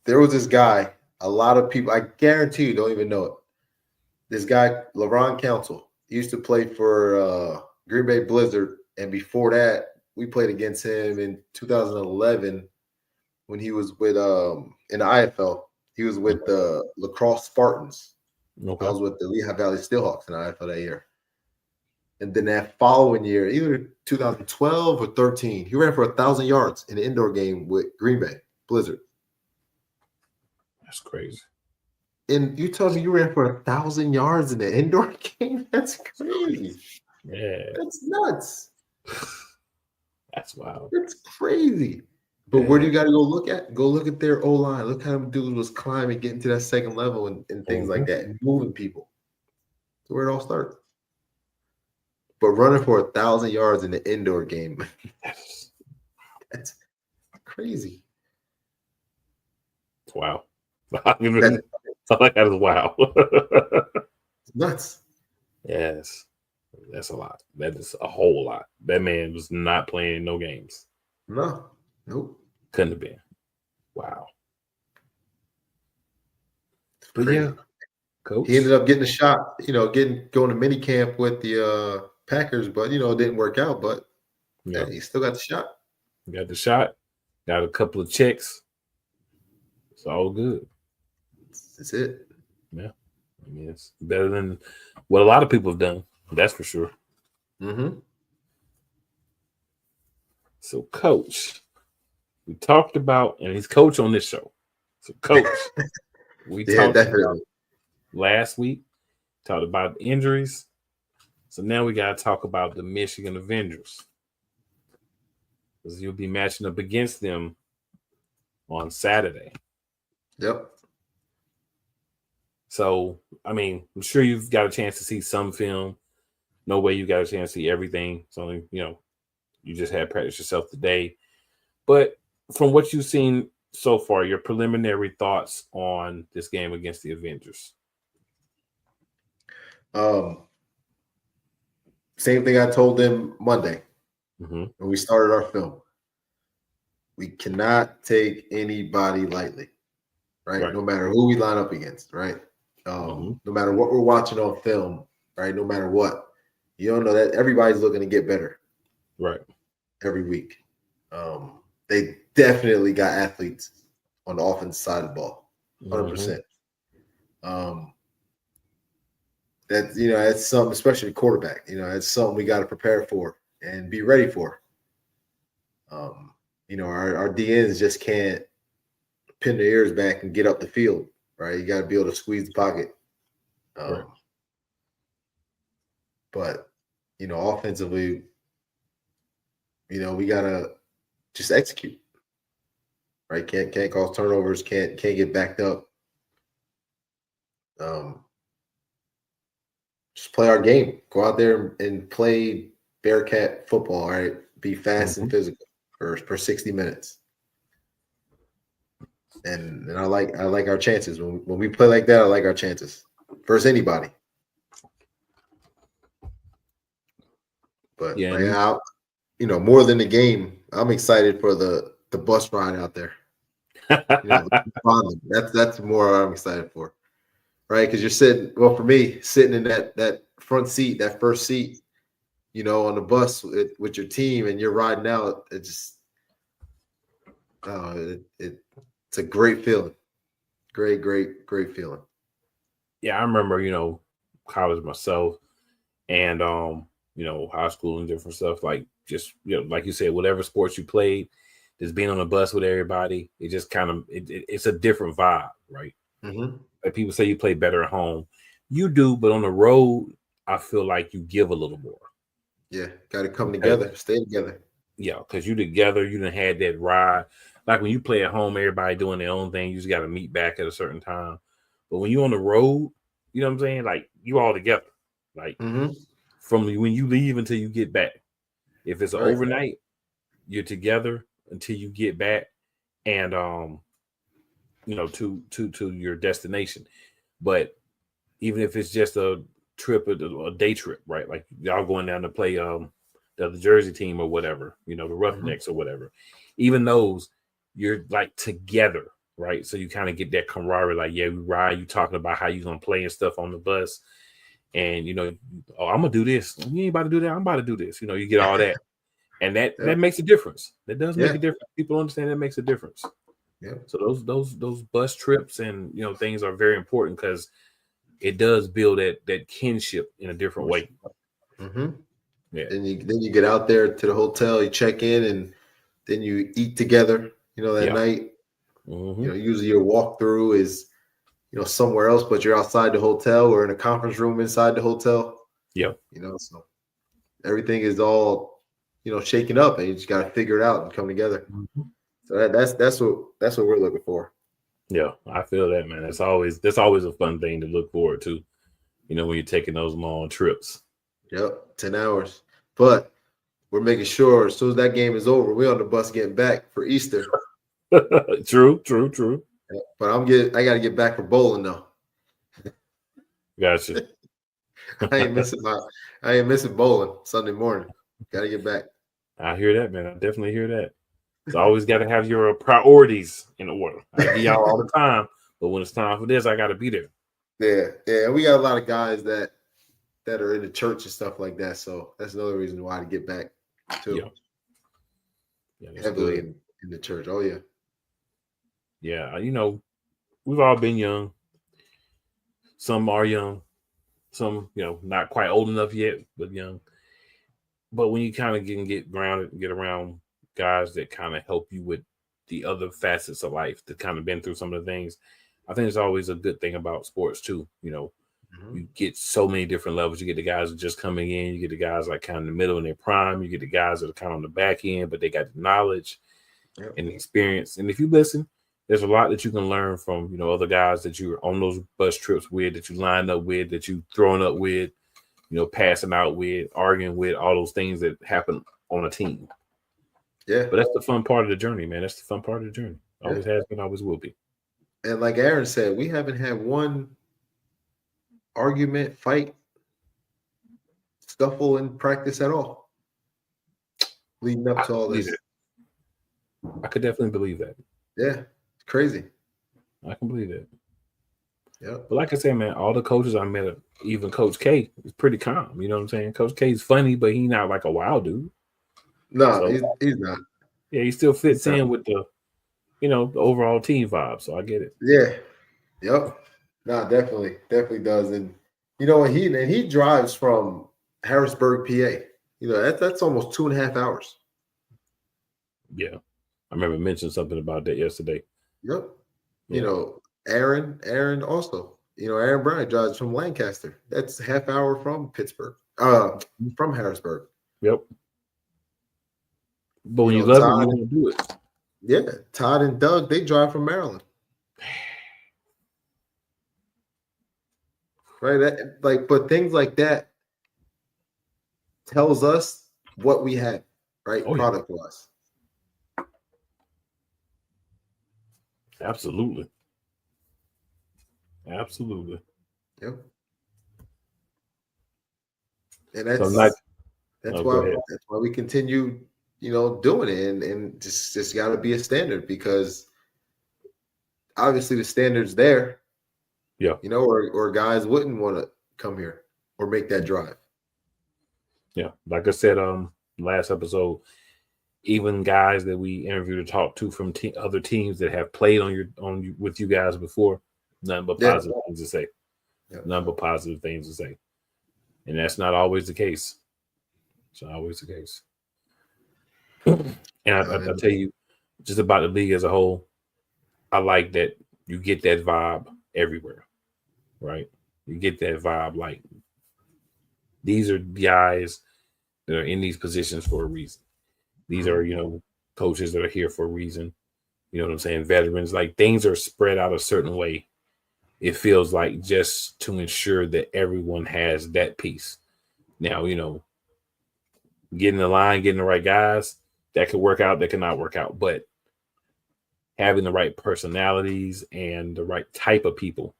There was this guy, a lot of people, I guarantee you don't even know it. This guy, LaRon Council, he used to play for Green Bay Blizzard. And before that, we played against him in 2011 when he was with in the IFL. He was with the Lacrosse Spartans. Okay. I was with the Lehigh Valley Steelhawks in the IFL that year. And then that following year, either 2012 or 13, he ran for 1,000 yards in an indoor game with Green Bay Blizzard. That's crazy. And you told me you ran for 1,000 yards in an indoor game? That's crazy. Yeah. That's nuts. That's wild. That's crazy. But where do you got to go look at? Go look at their O-line. Look how them dudes was climbing, getting to that second level and things like that, and moving people. That's where it all starts. But running for 1,000 yards in an indoor game, that's crazy. Wow. That is wow. It's nuts. Yes. That's a lot. That is a whole lot. That man was not playing no games. No. Nope. Couldn't have been. Wow. But crazy. yeah, coach. He ended up getting a shot, going to mini camp with the Packers, but it didn't work out. But yeah, he still got the shot. Got the shot. Got a couple of checks. It's all good. That's it. Yeah. I mean, it's better than what a lot of people have done. That's for sure. Mm-hmm. So, coach, we talked about, and he's coach on this show. So, coach, we talked about last week, talked about injuries. So now we got to talk about the Michigan Avengers, because you'll be matching up against them on Saturday. Yep. So, I mean, I'm sure you've got a chance to see some film. No way you got a chance to see everything. It's only, you just had practice yourself today. But from what you've seen so far, your preliminary thoughts on this game against the Avengers? Same thing I told them Monday when we started our film. We cannot take anybody lightly, right? No matter who we line up against, right? No matter what we're watching on film, right? No matter what, you don't know that everybody's looking to get better, right? Every week. They definitely got athletes on the offensive side of the ball, 100%. That's something, especially quarterback. It's something we got to prepare for and be ready for. Our DNs just can't pin their ears back and get up the field, right? You got to be able to squeeze the pocket. But offensively, we gotta just execute, right? Can't cause turnovers, can't get backed up. Just play our game. Go out there and play Bearcat football, all right? Be fast and physical for 60 minutes. And I like our chances. When we play like that, I like our chances versus anybody. But right now, more than the game, I'm excited for the bus ride out there. Bonding. That's more I'm excited for, right? Because you're sitting. Well, for me, sitting in that front seat, that first seat, on the bus with your team, and you're riding out. It just, it's a great feeling. Great feeling. Yeah, I remember, college myself and high school and different stuff. Like just like you said, whatever sports you played, just being on a bus with everybody, it just kind of it's a different vibe, right? Mm-hmm. Like people say you play better at home. You do, but on the road, I feel like you give a little more. Yeah, got to come together, stay together. Yeah, because you together, you done had that ride. Like when you play at home, everybody doing their own thing. You just got to meet back at a certain time. But when you on the road, you know what I'm saying? Like you all together. Like from when you leave until you get back. If it's an overnight, you're together until you get back and to your destination. But even if it's just a trip, a day trip, right? Like y'all going down to play the Jersey team or whatever, the Roughnecks or whatever. Even those, you're like together, right? So you kind of get that camaraderie, like, yeah, we ride, you talking about how you gonna play and stuff on the bus. And oh, I'm gonna do this. You ain't about to do that. I'm about to do this. You get all that. And that makes a difference. That does make a difference. People understand that makes a difference. Yeah. So those bus trips and things are very important because it does build that kinship in a different way. Mm-hmm. Yeah. Then you get out there to the hotel, you check in, and then you eat together. That night. Mm-hmm. Usually your walkthrough is somewhere else, but you're outside the hotel or in a conference room inside the hotel. Yeah. So everything is all shaken up, and you just got to figure it out and come together. Mm-hmm. So that's what we're looking for. Yeah, I feel that, man. That's always a fun thing to look forward to. When you're taking those long trips. Yep, 10 hours. But we're making sure as soon as that game is over, we're on the bus getting back for Easter. True. Yeah, but I got to get back for bowling though. Gotcha. I ain't missing bowling Sunday morning. Got to get back. I hear that, man. I definitely hear that. It's always got to have your priorities in order. I give y'all all the time, but when it's time for this, I got to be there. Yeah. We got a lot of guys that are in the church and stuff like that. So that's another reason why to get back too. Yeah, heavily in the church. Oh yeah. Yeah, we've all been young. Some are young. Some, not quite old enough yet, but young. But when you kind of get grounded and get around guys that kind of help you with the other facets of life, that kind of been through some of the things, I think it's always a good thing about sports too. You get so many different levels. You get the guys that are just coming in. You get the guys like kind of in the middle in their prime. You get the guys that are kind of on the back end, but they got the knowledge and the experience. And if you listen, there's a lot that you can learn from, other guys that you're on those bus trips with, that you lined up with, that you throwing up with, passing out with, arguing with, all those things that happen on a team. Yeah. But that's the fun part of the journey, man. That's the fun part of the journey. Always has been, always will be. And like Aaron said, we haven't had one argument, fight, scuffle in practice at all leading up to all this. I could definitely believe that. Yeah. It's crazy. I can believe that. Yeah. But like I said, man, all the coaches I met, even Coach K, is pretty calm. You know what I'm saying? Coach K is funny, but he's not like a wild dude. No, so, he's not. Yeah, he still fits in with the, the overall team vibe. So I get it. Yeah. Yep. No, definitely does. And he drives from Harrisburg, PA. That's almost 2.5 hours. Yeah. I remember mentioning something about that yesterday. Yep. Yeah. Aaron also. Aaron Bryant drives from Lancaster. That's a half hour from Pittsburgh. From Harrisburg. Yep. But when you love it, you want to do it. Yeah. Todd and Doug, they drive from Maryland. Right. But things like that tells us what we have, right? Oh, product wise. Absolutely. Yep. And that's why we continue, doing it, and just got to be a standard, because obviously the standard's there. Yeah. You know, or guys wouldn't want to come here or make that drive. Yeah. Like I said, last episode, even guys that we interviewed and talked to from other teams that have played with you guys before, nothing but positive things to say. Yeah. Nothing but positive things to say. And that's not always the case. It's not always the case. And I'll tell you, just about the league as a whole, I like that you get that vibe everywhere, right? You get that vibe like these are guys that are in these positions for a reason. These are, coaches that are here for a reason. You know what I'm saying? Veterans, like things are spread out a certain way. It feels like just to ensure that everyone has that piece. Now, getting the line, getting the right guys, that could work out, that could not work out. But having the right personalities and the right type of people,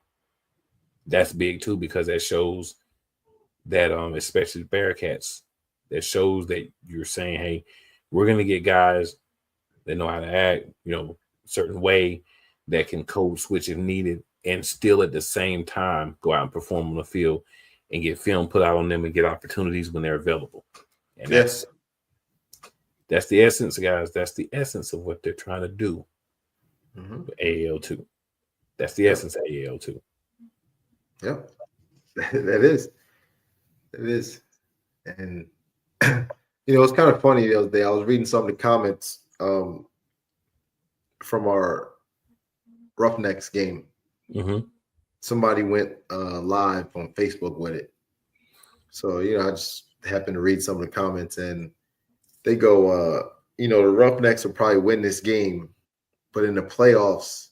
that's big too, because that shows that, especially the Bearcats, that shows that you're saying, hey, we're going to get guys that know how to act, a certain way, that can code switch if needed, and still at the same time go out and perform on the field and get film put out on them and get opportunities when they're available. And that's the essence, guys. That's the essence of what they're trying to do with AAL2. That's the essence of AAL2. Yep. That is. It is. And, it's kind of funny the other day. I was reading some of the comments from our Roughnecks game. Mm-hmm. Somebody went live on Facebook with it. So, I just happened to read some of the comments, and they go, the Roughnecks will probably win this game, but in the playoffs,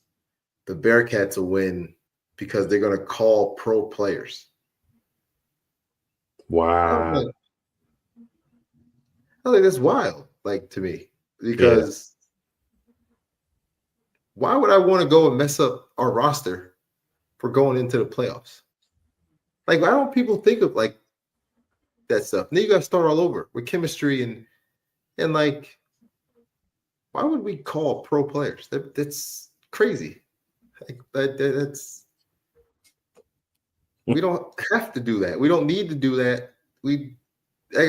the Bearcats will win because they're going to call pro players. Wow. I think that's wild, to me, because why would I want to go and mess up our roster for going into the playoffs? Why don't people think of that stuff? Then you got to start all over with chemistry and why would we call pro players? That's crazy. That's we don't have to do that. We don't need to do that. Like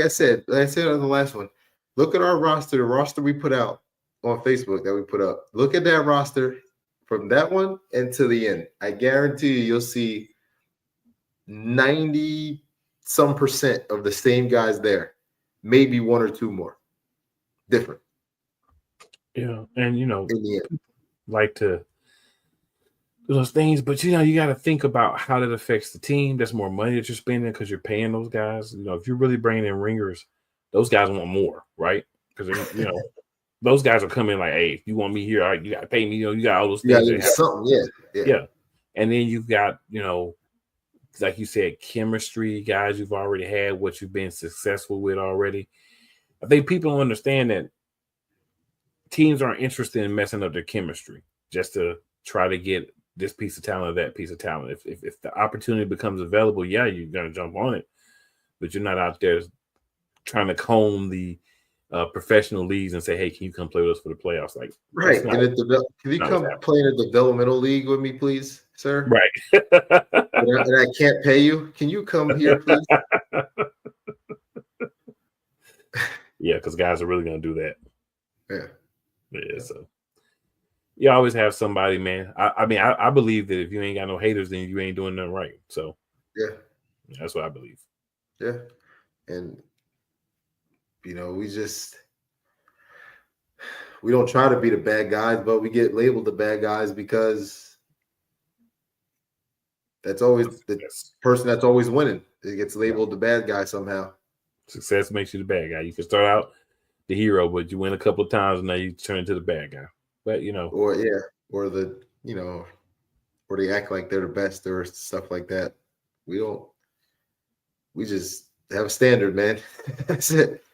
I said on the last one, look at our roster, the roster we put out on Facebook that we put up. Look at that roster from that one and to the end. I guarantee you'll see 90-some% of the same guys there, maybe one or two more different. Yeah, and like to do those things, but you got to think about how that affects the team. That's more money that you're spending because you're paying those guys. If you're really bringing in ringers, those guys want more, right? Because those guys are coming like, hey, if you want me here, all right, you got to pay me. You got all those things. Yeah, something, yeah. And then you've got like you said, chemistry, guys you've already had, what you've been successful with already. I think people don't understand that teams aren't interested in messing up their chemistry just to try to get this piece of talent or that piece of talent. If the opportunity becomes available, you're going to jump on it, but you're not out there trying to comb the professional leagues and say, hey, can you come play with us for the playoffs? Right. Can you come play in a developmental league with me, please, sir? Right. and I can't pay you. Can you come here, please? Yeah, because guys are really going to do that. Yeah. So you always have somebody, man. I believe that if you ain't got no haters, then you ain't doing nothing right. So that's what I believe. Yeah. And we don't try to be the bad guys, but we get labeled the bad guys because that's always the person that's always winning. It gets labeled the bad guy somehow. Success makes you the bad guy. You can start out the hero, but you win a couple of times and now you turn into the bad guy. But or they act like they're the best or stuff like that. We just have a standard, man. That's it.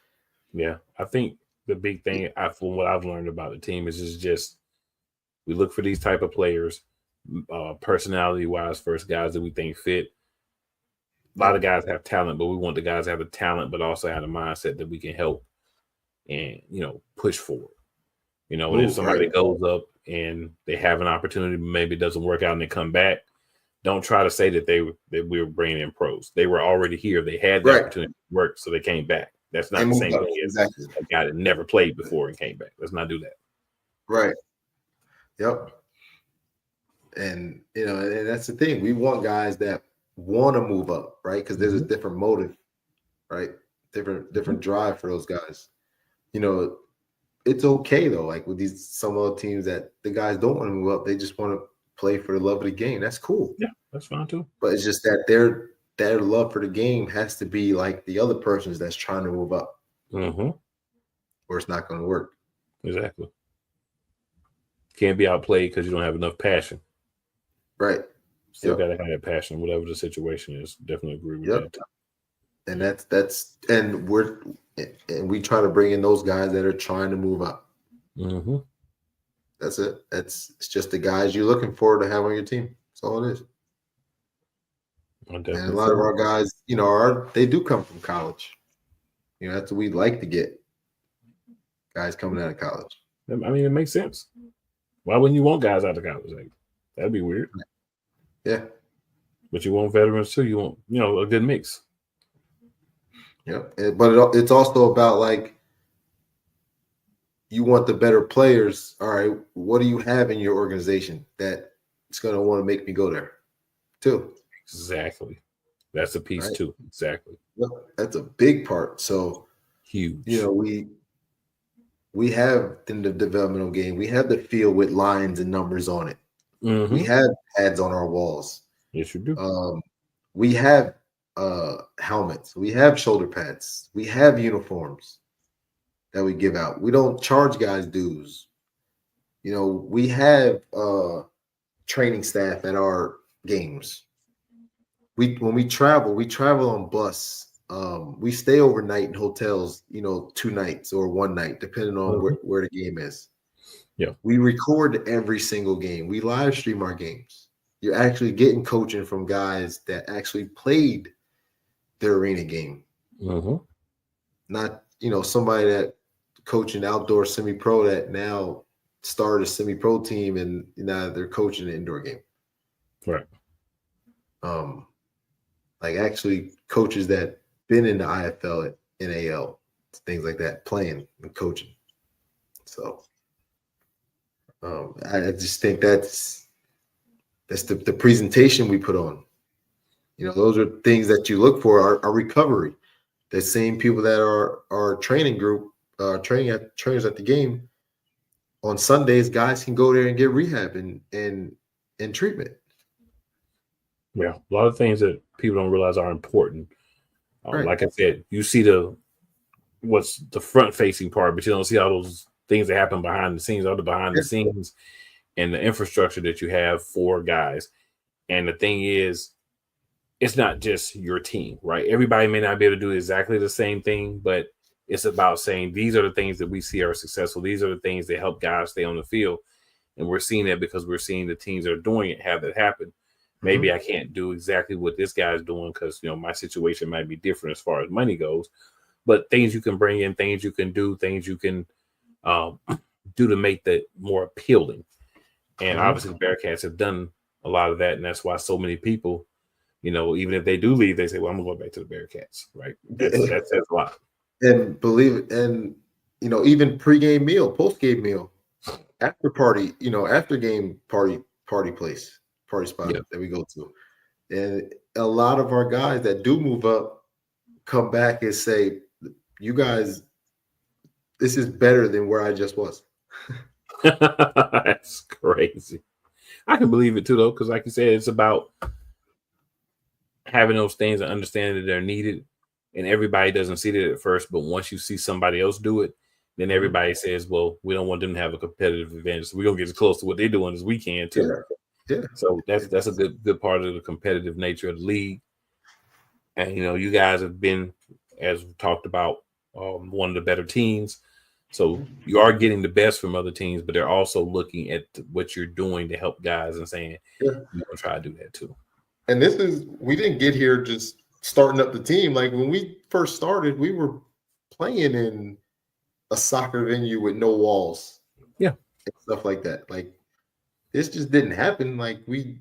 Yeah, I think the big thing from what I've learned about the team is just we look for these type of players, personality wise, first guys that we think fit. A lot of guys have talent, but we want the guys to have the talent, but also have the mindset that we can help and push forward. And if somebody goes up and they have an opportunity, maybe it doesn't work out and they come back, don't try to say that we were bringing in pros. They were already here. They had the opportunity to work, so they came back. That's not the same thing as a guy that never played before and came back. Let's not do that. Right. Yep. And and that's the thing. We want guys that want to move up, right? Because there's a different motive, right? Different drive for those guys. It's okay though. Like with some other teams that the guys don't want to move up, they just want to play for the love of the game. That's cool. Yeah, that's fine too. But it's just that their love for the game has to be like the other person's that's trying to move up, or it's not going to work. Exactly. Can't be outplayed because you don't have enough passion. Right. Still got to have that passion, whatever the situation is. Definitely agree with that. And we try to bring in those guys that are trying to move up. That's it. It's just the guys you're looking for to have on your team. That's all it is. And a lot of our guys, they do come from college. That's what we'd like to get. Guys coming out of college. I mean, it makes sense. Why wouldn't you want guys out of college? Like, that'd be weird. Yeah. But you want veterans too. You want, a good mix. Yeah. But it's also about like, you want the better players. All right, what do you have in your organization that it's going to want to make me go there too? Exactly. That's a piece too. Exactly. Well, that's a big part. So huge. We have in the developmental game, we have the field with lines and numbers on it. We have pads on our walls. Yes, you do. We have helmets. We have shoulder pads. We have uniforms that we give out. We don't charge guys dues. We have training staff at our games. When we travel on bus. We stay overnight in hotels, 2 nights or 1 night, depending on where the game is. Yeah. We record every single game. We live stream our games. You're actually getting coaching from guys that actually played the arena game. Not, somebody that coaching outdoor semi-pro that now started a semi-pro team and now they're coaching an indoor game. Right. Like actually coaches that been in the IFL, NAL, things like that, playing and coaching. So I just think that's the presentation we put on. Those are things that you look for, our recovery. The same people that are our training group, trainers at the game, on Sundays, guys can go there and get rehab and treatment. Yeah, a lot of things that people don't realize are important. Right. Like I said, you see what's the front facing part, but you don't see all those things that happen behind the scenes, all the behind the scenes and the infrastructure that you have for guys. And the thing is, it's not just your team, right? Everybody may not be able to do exactly the same thing, but it's about saying these are the things that we see are successful. These are the things that help guys stay on the field. And we're seeing that because we're seeing the teams that are doing it have that happen. Maybe I can't do exactly what this guy's doing because, my situation might be different as far as money goes. But things you can bring in, things you can do, things you can do to make that more appealing. And obviously the Bearcats have done a lot of that. And that's why so many people, even if they do leave, they say, well, I'm going to go back to the Bearcats, right? That's a lot. And believe it. And, even pregame meal, postgame meal, after party, after game party spot that we go to. And a lot of our guys that do move up come back and say, you guys, this is better than where I just was. That's crazy. I can believe it too, though, because like you said, it's about having those things and understanding that they're needed. And everybody doesn't see that at first, but once you see somebody else do it, then everybody says, well, we don't want them to have a competitive advantage. So we're going to get as close to what they're doing as we can too. Yeah. So that's a good part of the competitive nature of the league. And, you guys have been, as we talked about, one of the better teams. So you are getting the best from other teams, but they're also looking at what you're doing to help guys and saying, you're going to try to do that too. And we didn't get here just starting up the team. Like when we first started, we were playing in a soccer venue with no walls. Yeah. And stuff like that. Like this just didn't happen. Like we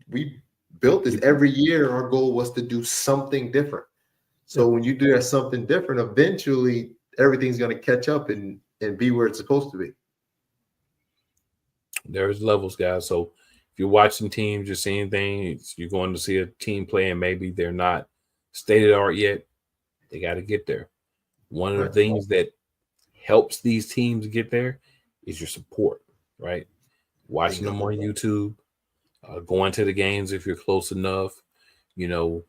built this every year. Our goal was to do something different. So when you do that something different, eventually everything's going to catch up and be where it's supposed to be. There's levels, guys. So if you're watching teams, you're seeing things, you're going to see a team play, and maybe they're not state of the art yet. They got to get there. One of the things that helps these teams get there is your support, right? Watching them on YouTube, going to the games if you're close enough,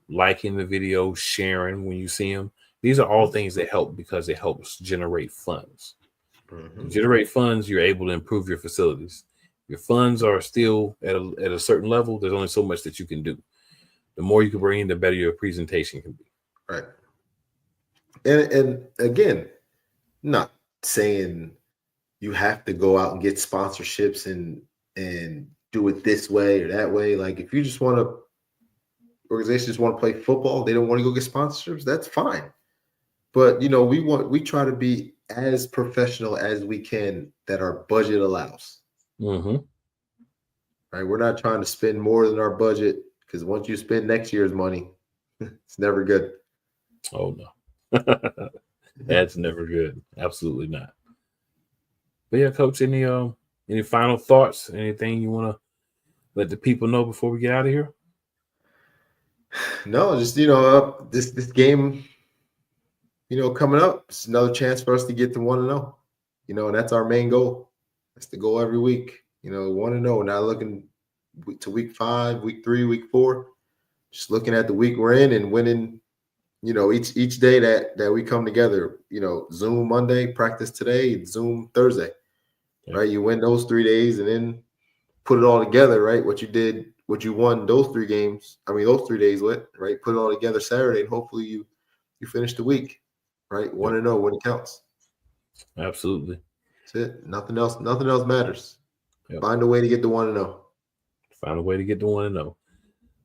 liking the video, sharing when you see them. These are all things that help because it helps generate funds. Mm-hmm. To generate funds, you're able to improve your facilities. Your funds are still at a certain level. There's only so much that you can do. The more you can bring in, the better your presentation can be. Right. And again, not saying you have to go out and get sponsorships and do it this way or that way. Like if you just want to, organizations just want to play football, they don't want to go get sponsorships, that's fine. But we try to be as professional as we can that our budget allows. Mm-hmm. Right? We're not trying to spend more than our budget because once you spend next year's money, it's never good. Oh no. That's never good. Absolutely not. But yeah, Coach, any final thoughts? Anything you want to let the people know before we get out of here? No, just this game, coming up, it's another chance for us to get to 1-0. And that's our main goal. That's the goal every week. 1-0. Not looking to week 5, week 3, week 4. Just looking at the week we're in and winning. Each day that we come together. Zoom Monday, practice today, Zoom Thursday. Yeah. Right? You win those 3 days and then put it all together. Right? What you won those 3 days with. Right? Put it all together Saturday, and hopefully you finish the week. Right? 1-0 when it counts. Absolutely. That's it. Nothing else matters. Yep. Find a way to get to 1-0. Find a way to get to 1-0.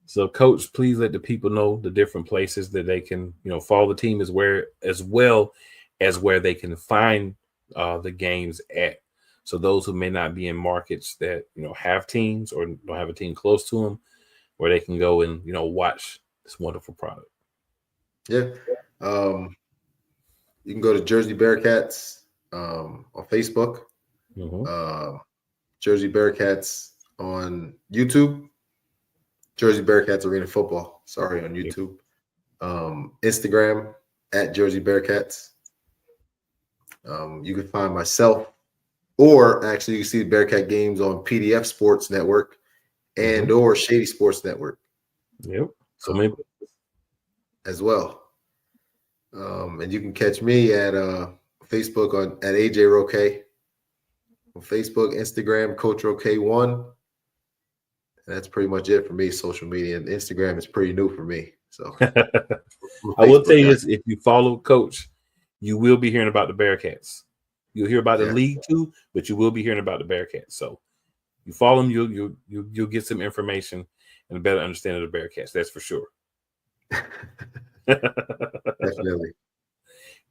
So, Coach, please let the people know the different places that they can, follow the team as well as where they can find the games at. So those who may not be in markets that, have teams or don't have a team close to them, where they can go and, watch this wonderful product. Yeah. You can go to Jersey Bearcats on Facebook, Jersey Bearcats on YouTube, Jersey Bearcats Arena Football, on YouTube, Instagram at Jersey Bearcats. You can find myself, or actually you can see the Bearcat games on PDF Sports Network and or Shady Sports Network. Yep. So maybe as well. And you can catch me at Facebook at AJ Roque. On Facebook, Instagram, Coach Roque1. And that's pretty much it for me, social media. And Instagram is pretty new for me. So I will tell you this, if you follow Coach, you will be hearing about the Bearcats. You'll hear about the league too, but you will be hearing about the Bearcats. So you follow them, you'll get some information and a better understanding of the Bearcats. That's for sure. Definitely.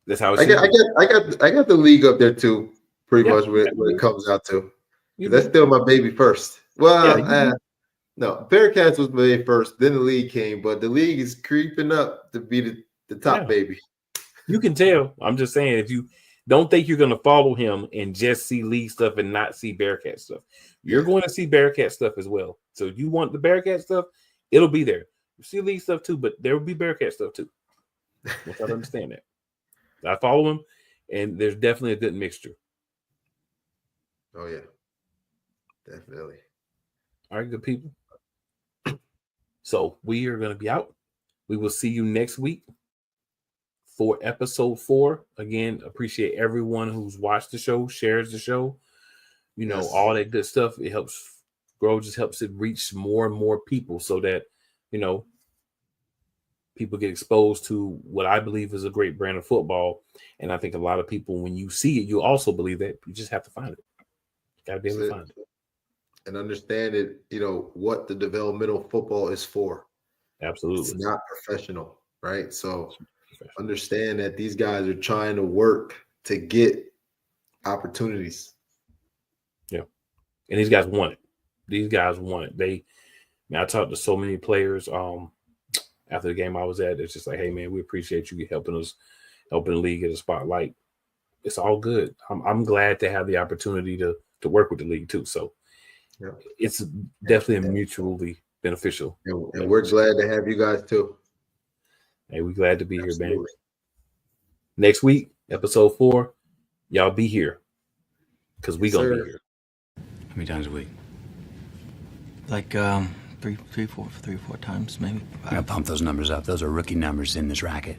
That's how I got the league up there too, pretty much when it comes out to. That's still my baby first. Well, no, Bearcats was my baby first, then the league came, but the league is creeping up to be the top baby. You can tell. I'm just saying, if you don't think you're going to follow him and just see league stuff and not see Bearcat stuff, you're going to see Bearcat stuff as well. So if you want the Bearcat stuff, it'll be there. You see league stuff too, but there will be Bearcat stuff too. Once I understand that. I follow him, and there's definitely a good mixture. Oh, yeah. Definitely. All right, good people. So we are going to be out. We will see you next week for episode 4. Again, appreciate everyone who's watched the show, shares the show, all that good stuff. It helps grow, just helps it reach more and more people so that, people get exposed to what I believe is a great brand of football. And I think a lot of people, when you see it, you also believe that. You just have to find it. Got to be able to find it. And understand it, what the developmental football is for. Absolutely. It's not professional, right? So understand that these guys are trying to work to get opportunities. Yeah. And these guys want it. These guys want it. I talked to so many players after the game I was at. It's just like, hey man, we appreciate you helping the league get a spotlight. It's all good. I'm glad to have the opportunity to work with the league too. So it's definitely mutually beneficial. And we're glad to have you guys too. Hey, we're glad to be here, man. Next week, episode 4, y'all be here because we gonna be here. How many times a week? Like three or four times maybe. I gotta pump those numbers up. Those are rookie numbers in this racket.